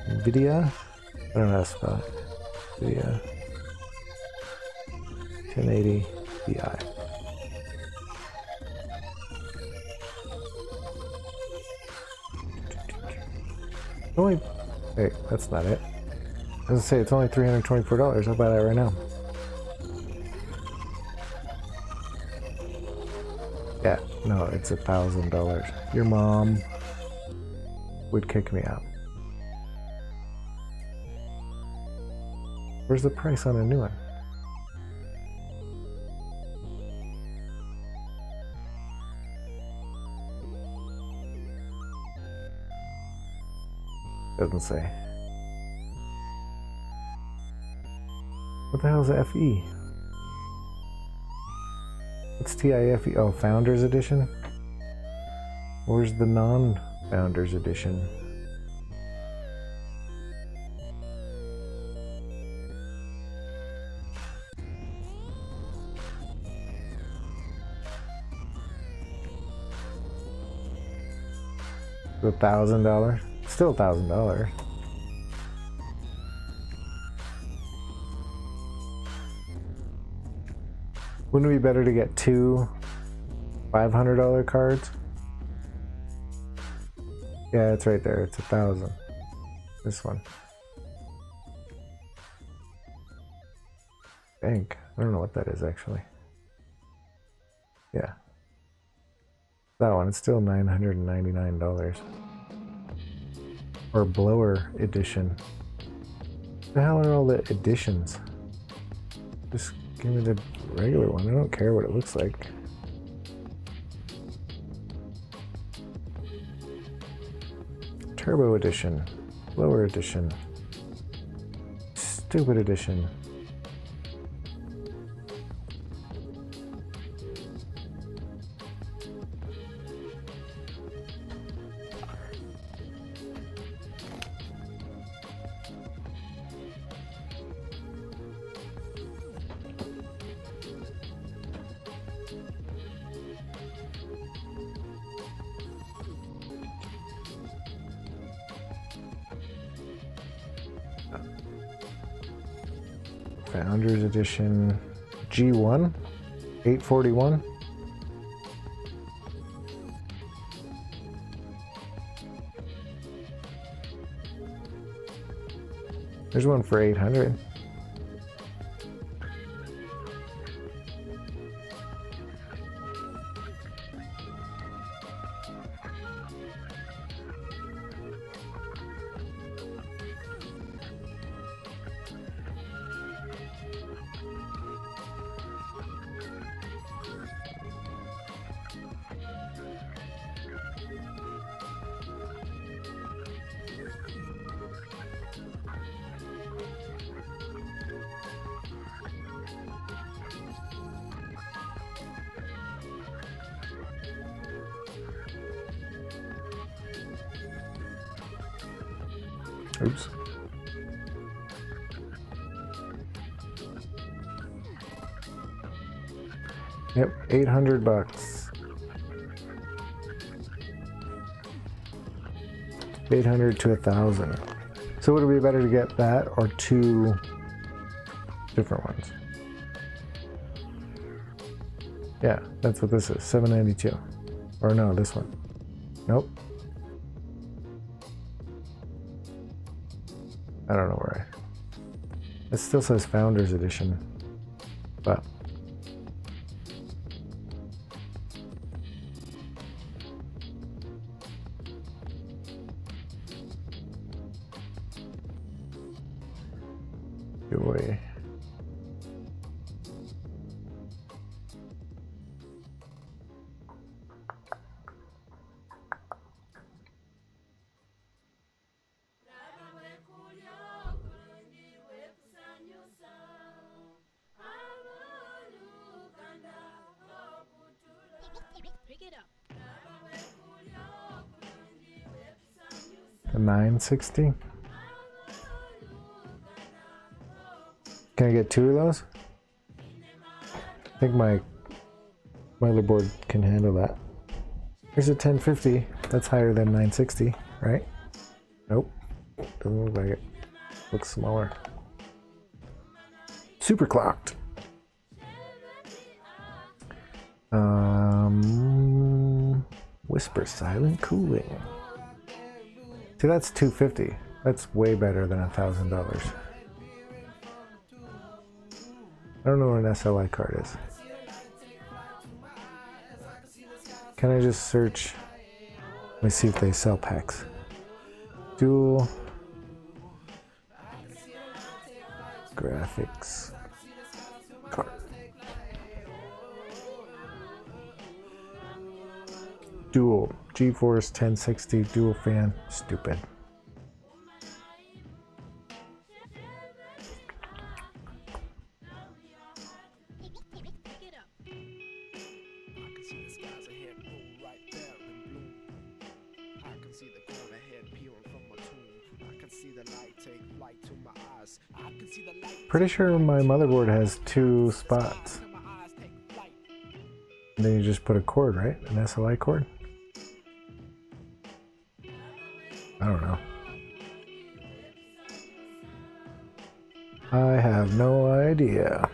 Nvidia? I don't know how to spell it. Nvidia 1080 Ti. Only, wait, that's not it. I was gonna say it's only $324. I'll buy that right now. Yeah, no, it's $1,000. Your mom would kick me out. Where's the price on a new one? Doesn't say. What the hell is a FE? What's TIFE? Oh, Founders Edition? Where's the non-Founders Edition? $1,000? Still $1,000. Wouldn't it be better to get two $500 cards? Yeah, it's right there. It's 1,000. This one. Bank. I don't know what that is actually. Yeah. That one. It's still $999. Or blower edition. What the hell are all the editions? Just give me the regular one. I don't care what it looks like. Turbo edition, lower edition, stupid edition. Founders Edition G1 841. There's one for 800. Oops. Yep, 800 bucks. 800 to 1,000. So would it be better to get that or two different ones? Yeah, that's what this is, 792. Or no, this one. Nope. I don't know where it still says Founders Edition, but joy. The 960. Can I get two of those? I think my motherboard can handle that. Here's a 1050. That's higher than 960, right? Nope. Doesn't look like it. Looks smaller. Super clocked. Whisper silent cooling. See, that's $250. That's way better than $1,000. I don't know what an SLI card is. Can I just search? Let me see if they sell packs. Dual graphics card. Dual GeForce 1060 dual fan. Stupid. Pretty sure my motherboard has two spots. And then you just put a cord, right? An SLI cord? I don't know. I have no idea.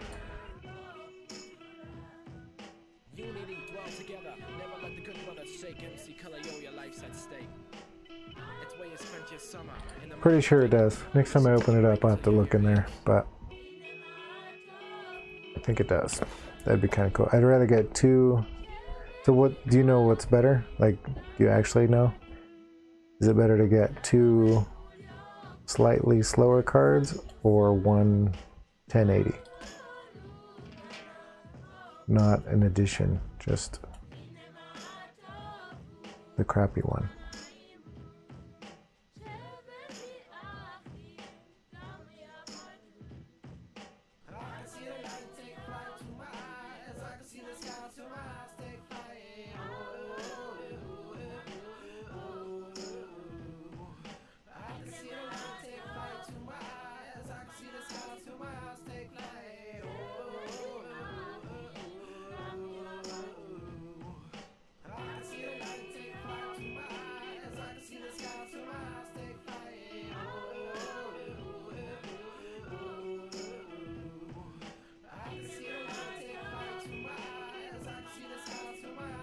Pretty sure it does. Next time I open it up, I'll have to look in there, but I think it does. That'd be kind of cool. I'd rather get two. So what, do you know what's better? Like, do you actually know? Is it better to get two slightly slower cards or one 1080? Not an edition, just the crappy one.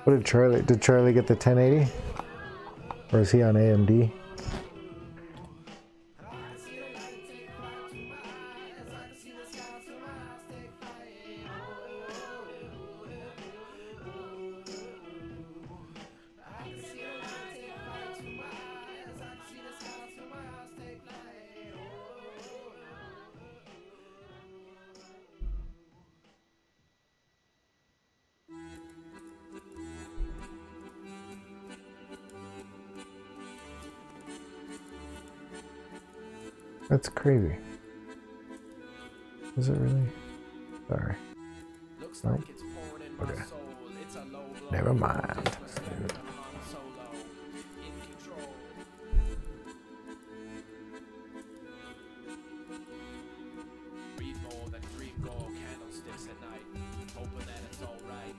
What did Charlie get the 1080? Or is he on AMD? That's crazy. Is it really? Sorry. Nope. Okay. Never mind. Read more than dream gold candlesticks at night, hoping that it's alright.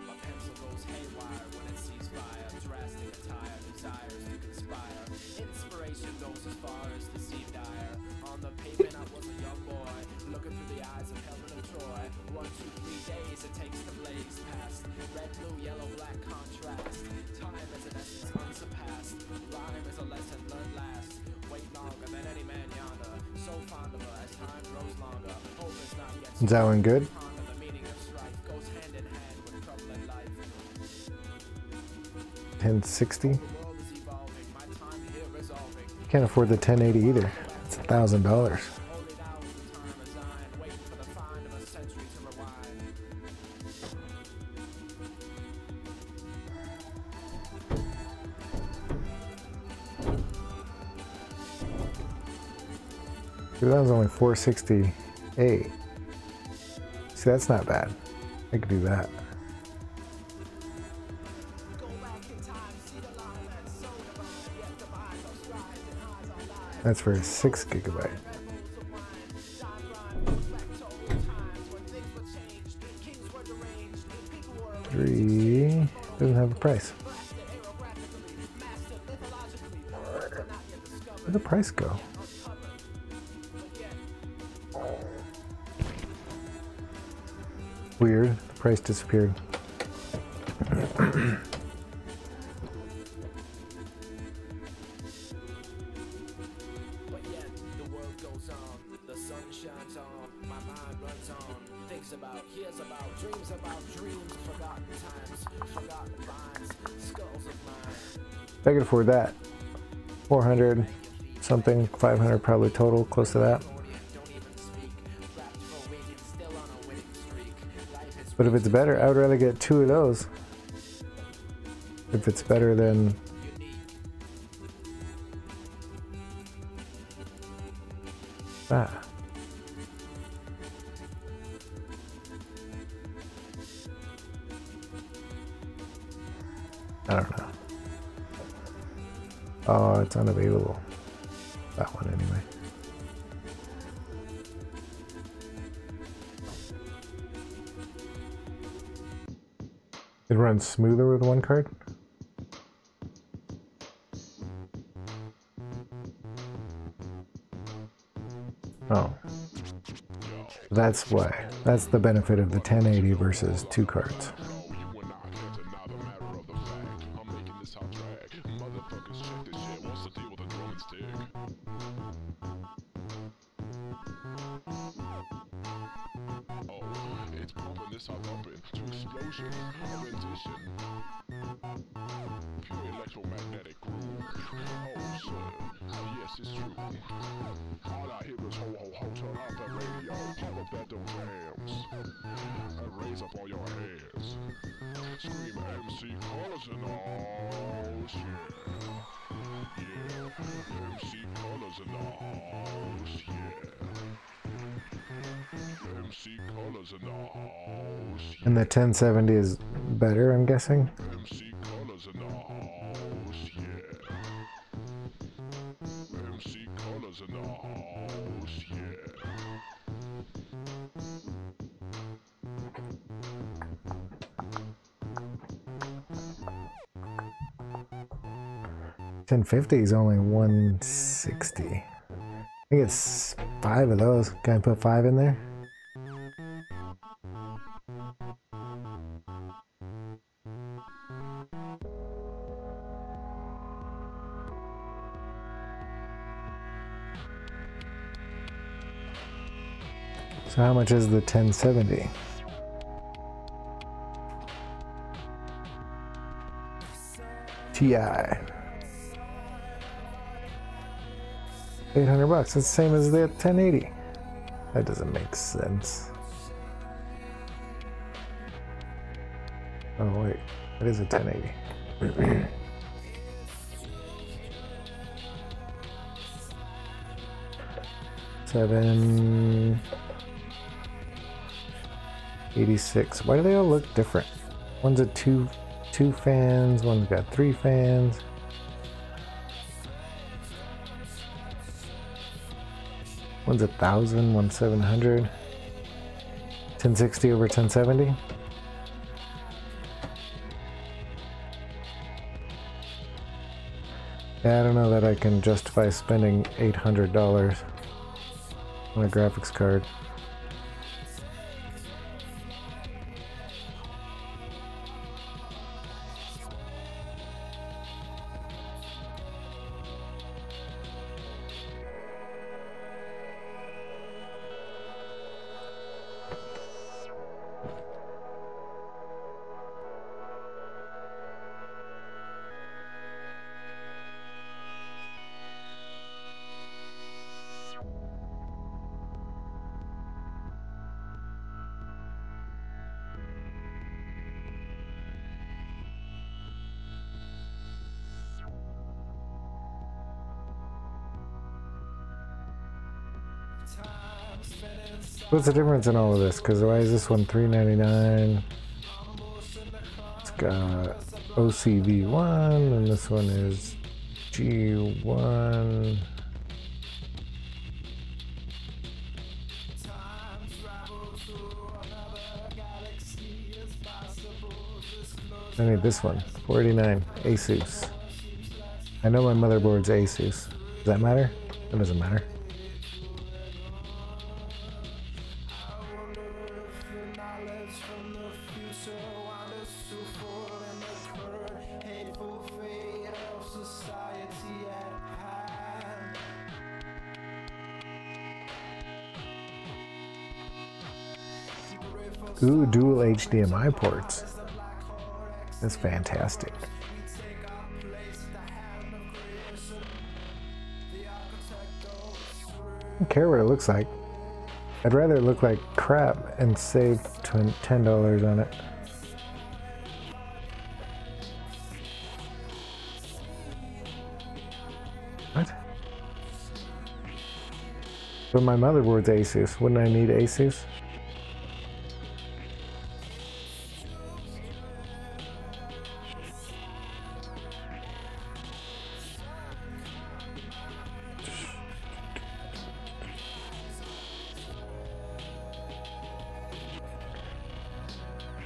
My pencil goes haywire when it sees fire. Drastic attire, desires to conspire. Inspiration goes as far as the sea dire. On the pavement I was a young boy, looking through the eyes of Helen of Troy. 1, 2, 3 days it takes to blaze past. Red, blue, yellow, black contrast. Time is an essence unsurpassed. Rhyme is a lesson learned last. Wait longer than any man yonder. So fond of her as time grows longer. Hope is not yet. Is that one good? The meaning of strife goes hand in hand with trouble in life. 1060? The world is evolving, my time here resolving. Can't afford the 1080 either. It's $1,000. Hold it out as the time resigned, waiting for the find of a century to rewind. Dude, that was only 468. See, that's not bad. I could do that. That's for a 6 gigabyte. Three doesn't have a price. Where'd the price go? Weird, the price disappeared. But yet, the world goes on, the sun shines on, my mind runs on, thinks about, hears about, dreams, forgotten times, forgotten minds, skulls of mine. I could afford that. 400 something, 500 probably total, close to that. But if it's better, I would rather get 2 of those. If it's better than that. I don't know. Oh, it's unavailable. That one anyway. It runs smoother with one card? Oh. That's why. That's the benefit of the 1080 versus 2 cards. Electromagnetic groove. Oh, sir. Yes, it's true. All I hear is ho ho ho. Turn off that radio. Pump up that those jams. And raise up all your hands. Scream MC Colors and all shit. Yeah. MC Colors and all shit. MC Colors and all shit. And the 1070 is better, I'm guessing? MC Colors and all shit. MC Colors and all shit. 1050 is only 160. I think it's 5 of those. Can I put 5 in there? So how much is the 1070? Ti. $800. It's the same as the 1080. That doesn't make sense. Oh wait, it is a 1080. $786. Why do they all look different? One's a two fans, one's got 3 fans. One's 1,000, one's 700. 1060 over 1070. Yeah, I don't know that I can justify spending $800 on a graphics card. What's the difference in all of this? Because why is this one $399? It's got OCV1, and this one is G1. I need this one, $489, Asus. I know my motherboard's Asus. Does that matter? It doesn't matter. Ooh, dual HDMI ports. That's fantastic. I don't care what it looks like. I'd rather it look like crap and save $10 on it. What? But my motherboard's Asus. Wouldn't I need Asus?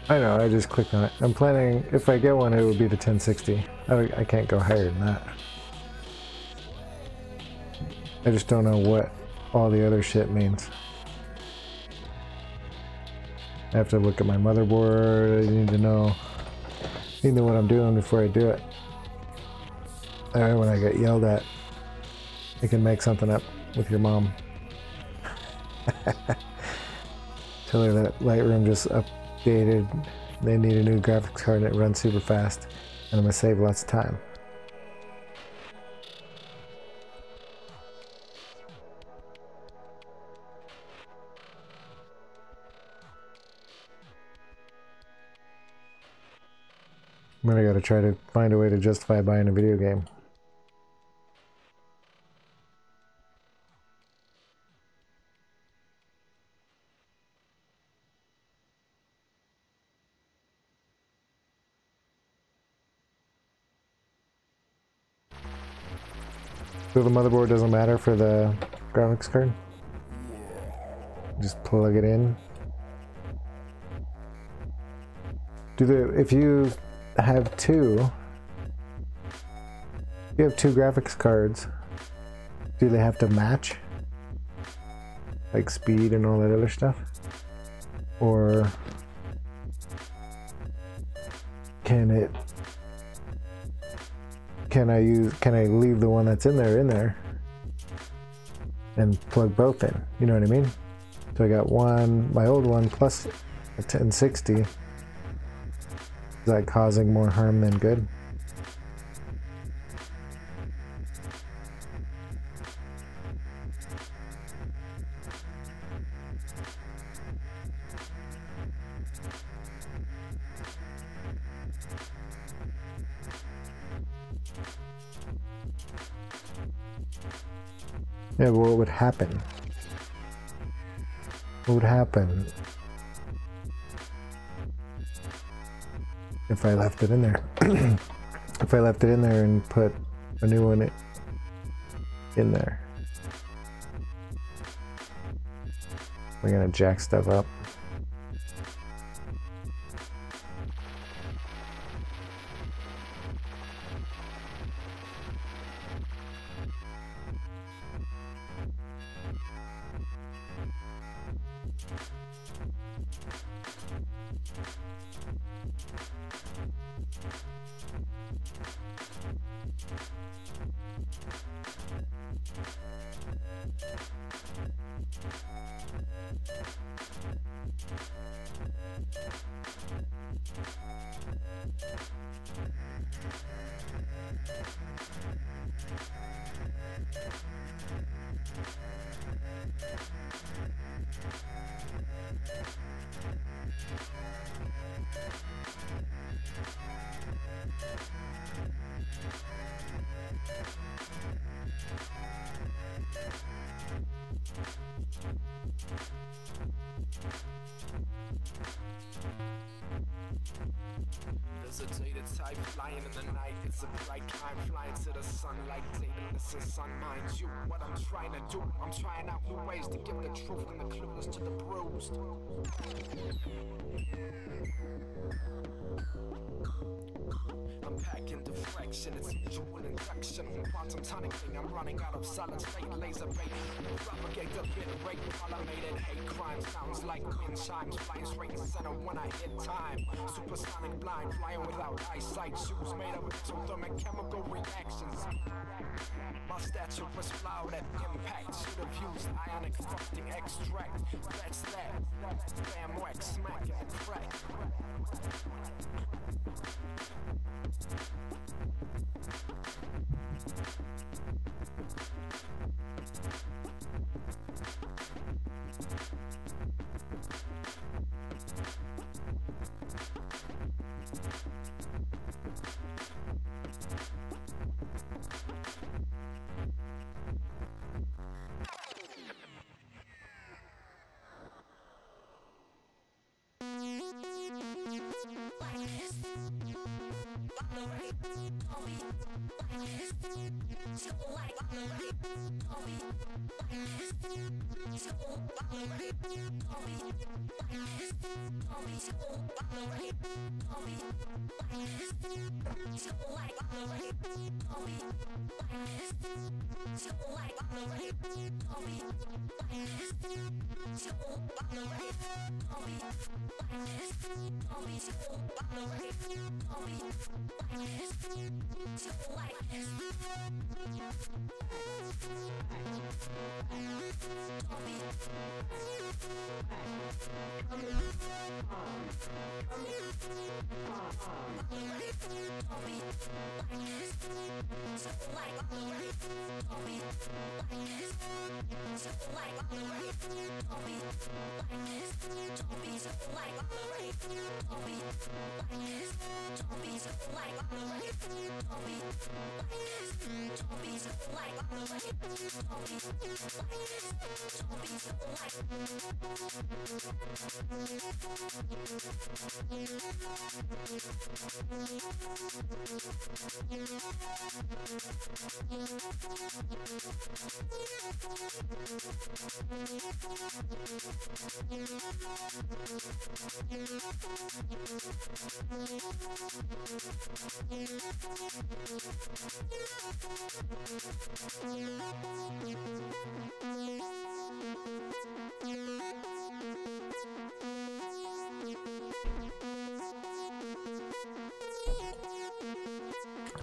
I know, I just clicked on it. I'm planning, if I get one, it would be the 1060. I can't go higher than that. I just don't know what all the other shit means. I have to look at my motherboard. I need to know what I'm doing before I do it. When I get yelled at, you can make something up with your mom. Tell her that Lightroom just updated. They need a new graphics card and it runs super fast. And I'm gonna save lots of time. Then I gotta try to find a way to justify buying a video game. So the motherboard doesn't matter for the graphics card? Just plug it in. If you have two graphics cards, do they have to match? Like speed and all that other stuff? Or can I leave the one that's in there and plug both in? You know what I mean? So I got one, my old one plus a 1060. Is that causing more harm than good? Yeah, but what would happen? What would happen if I left it in there? If I left it in there and put a new one in there? We're gonna jack stuff up. Visitated type flying in the night. It's a bright time flying to the sunlight. Taking this is sun, mind you. What I'm trying to do, I'm trying out new ways to give the truth and the clueless to the bruised. I'm packing deflection, it's visual induction. Quantum tonic thing, I'm running out of solid state laser bait. Propagate the bit rate, pollinated hate crime. Sounds like wind chimes, flying straight in center when I hit time. Supersonic blind, flying without eyesight. Shoes made of exothermic chemical reactions. My stature was flawed at impact. Should have used ionic frosting extract. That's that. Bam, whack, smack, and crack.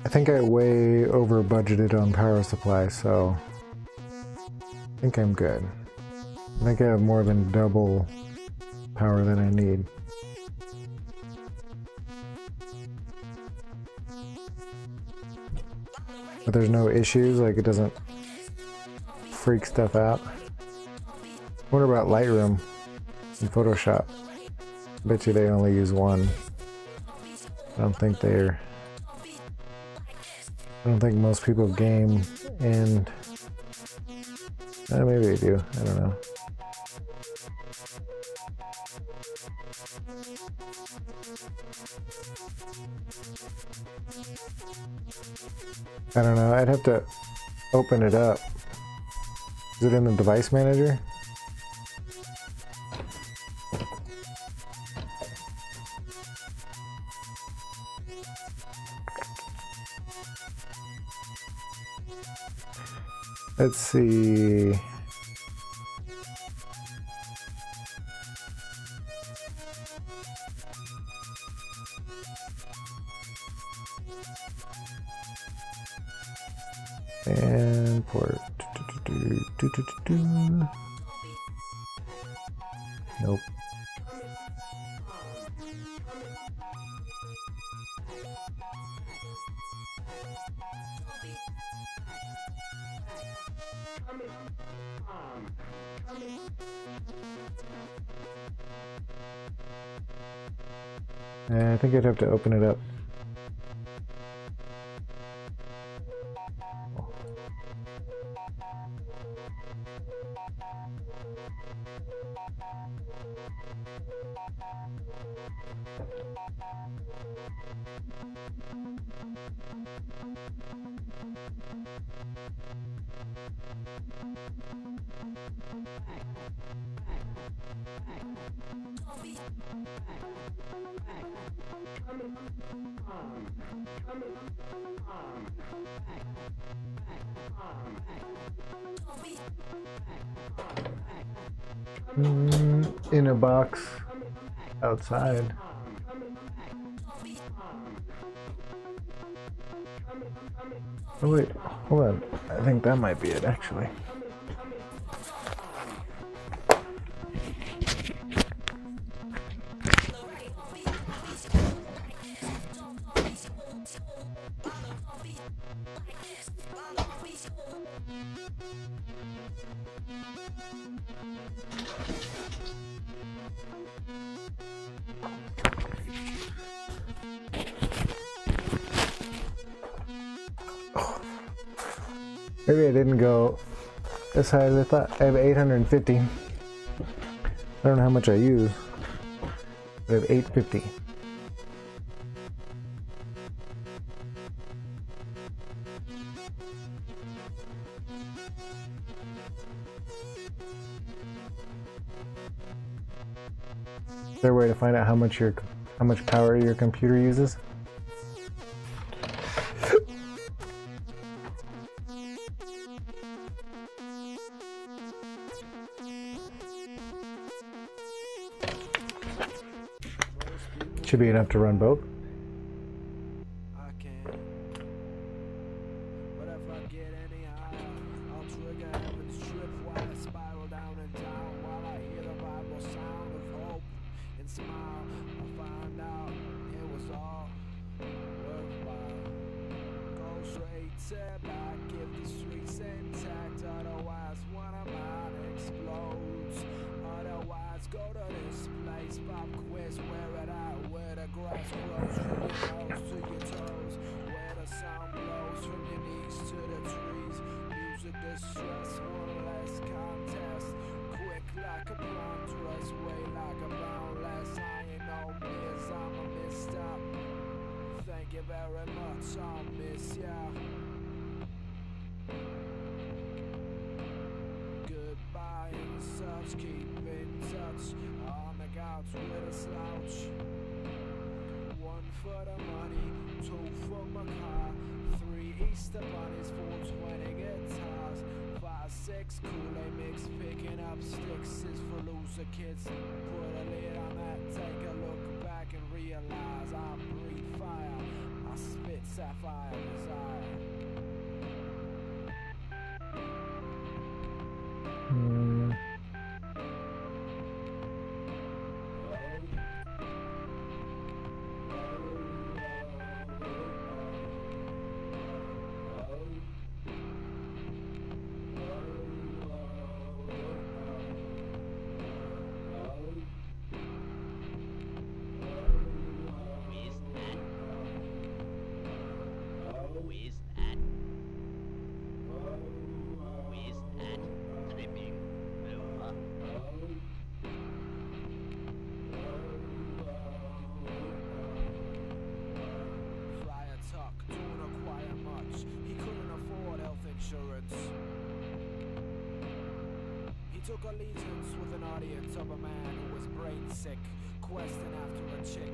I think I way over budgeted on power supply, so I think I'm good. I think I have more than double power than I need. But there's no issues, like it doesn't freak stuff out. What about Lightroom and Photoshop? I bet you they only use one. I don't think most people game and maybe they do, I don't know. I don't know, I'd have to open it up. Is it in the device manager? Let's see. And port. Nope. I think I'd have to open it up. In a box outside. Oh wait, hold on. I think that might be it actually. Maybe I didn't go as high as I thought. I have 850. I don't know how much I use. I have 850. Is there a way to find out how much power your computer uses? Should be enough to run both. Keep in touch on the couch with a slouch. 1 for the money, 2 for my car, 3 Easter bunnies, 4 20 guitars, 5 6 Kool-Aid mix, picking up sticks is for loser kids. Put a lid on that, take a look back and realize I breathe fire. I spit sapphire desire. He took allegiance with an audience of a man who was brain sick, questing after a chick,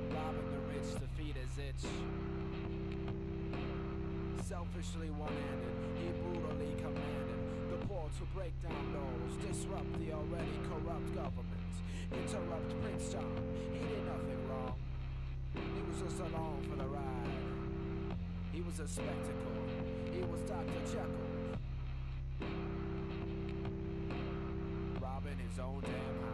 robbing the rich to feed his itch. Selfishly one-handed, he brutally commanded the poor to break down laws, disrupt the already corrupt government, interrupt Prince John. He did nothing wrong. He was just along for the ride. He was a spectacle. He was Dr. Jekyll, robbing his own damn hide.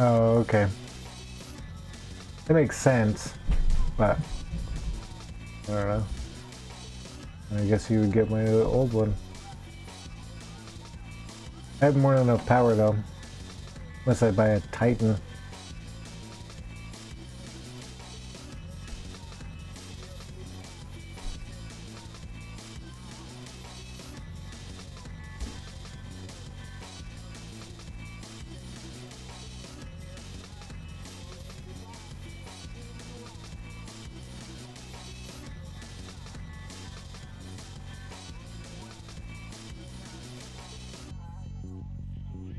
Oh, okay. That makes sense, but I don't know. I guess you would get my old one. I have more than enough power though, unless I buy a Titan.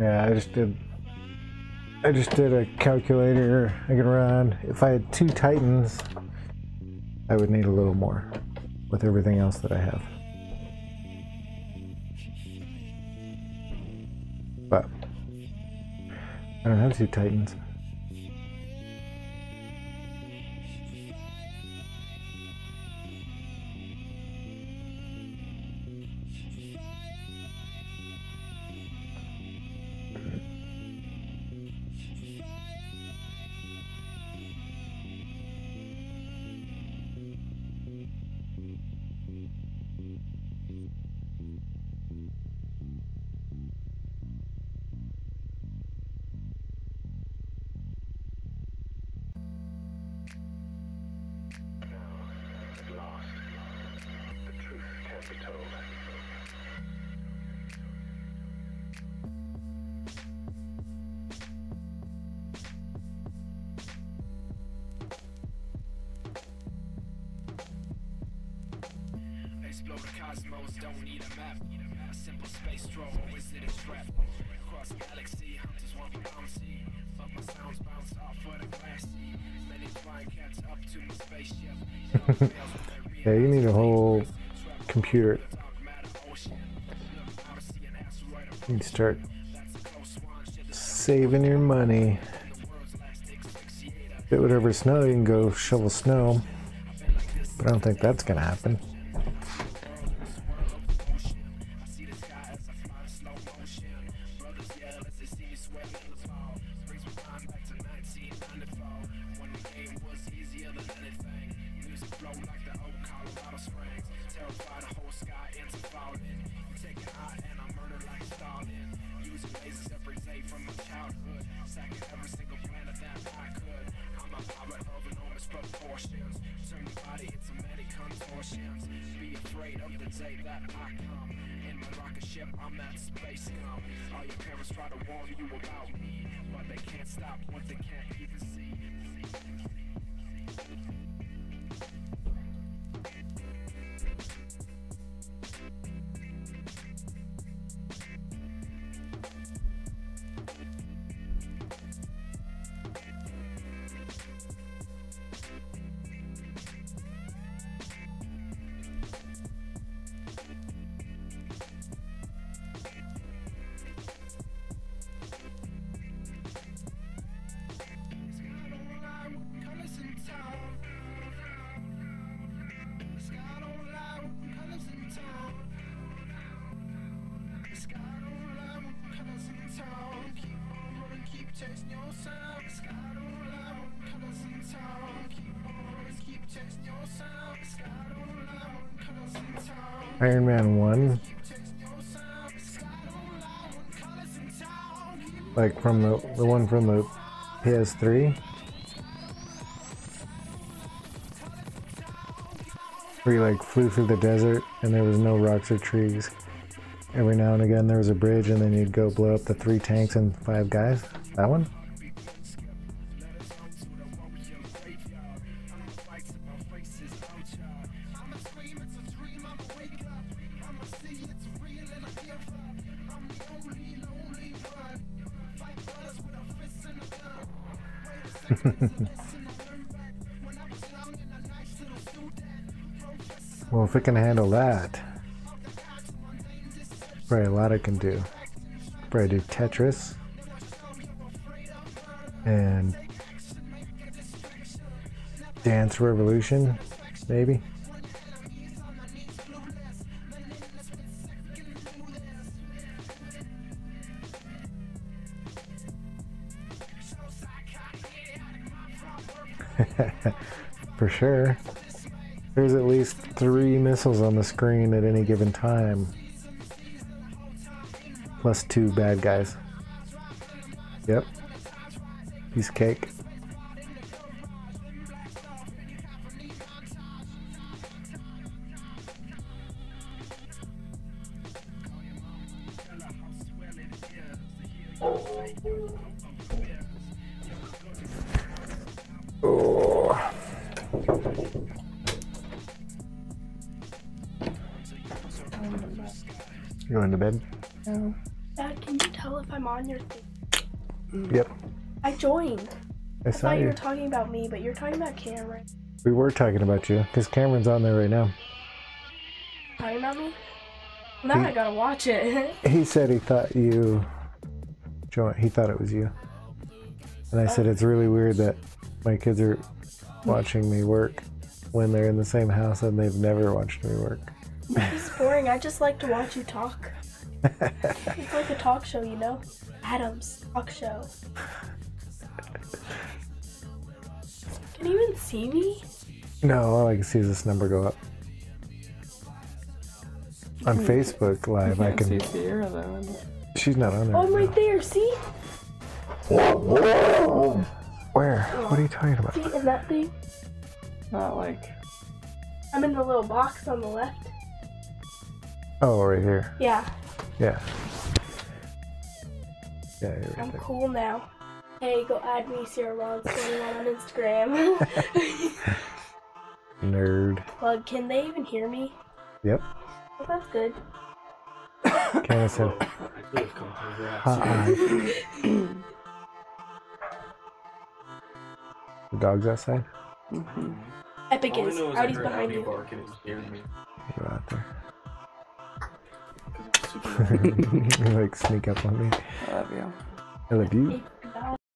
Yeah, I just did a calculator I could run. If I had 2 Titans, I would need a little more with everything else that I have. But I don't have 2 Titans. Explore the cosmos, don't need a map. A simple space stroll, always in a trap. Across galaxy, hunters want to bouncy. But my sounds bounce off for the glassy. Many flying cats up to my spaceship. Yeah, you need a whole computer. You can start saving your money. If it would ever snow, you can go shovel snow. But I don't think that's gonna happen. Be afraid of the day that I come. In my rocket ship, I'm that space scum. All your parents try to warn you about me, but they can't stop what they can't even see. Iron Man 1, like from the one from the PS3, where you like flew through the desert and there was no rocks or trees. Every now and again there was a bridge and then you'd go blow up the 3 tanks and 5 guys. That one? Well, if it can handle that, probably a lot it can do. Probably do Tetris and Dance Revolution, maybe. For sure. There's at least 3 missiles on the screen at any given time. Plus 2 bad guys. Yep. Piece of cake. Oh. You going to bed? No. Dad, can you tell if I'm on your thing. Yep. I joined. I I saw thought you you. were talking about me, but you're talking about Cameron. We were talking about you because Cameron's on there right now. Talking about me? Now I gotta watch it. He said he thought you joined. He thought it was you. And I said it's really weird that my kids are watching me work when they're in the same house and they've never watched me work. It's boring. I just like to watch you talk. It's like a talk show, you know? Adam's talk show. Can you even see me? No, all I can see is this number go up. On Facebook Live, I can. see Sierra though. She's not on there. Oh, I'm right there. See? Where? What are you talking about? See in that thing? Not like. I'm in the little box on the left. Oh, right here. Yeah, Yeah. Yeah, you're right I'm there. cool now. Hey, go add me, Sierra Rollins 21 on Instagram. Nerd. Plug, can they even hear me? Yep. Well, that's good. Candace said, hi. The dog's outside? Epic is. Audie's behind you. You out there. You like sneak up on me. I love you. I love you. Hey,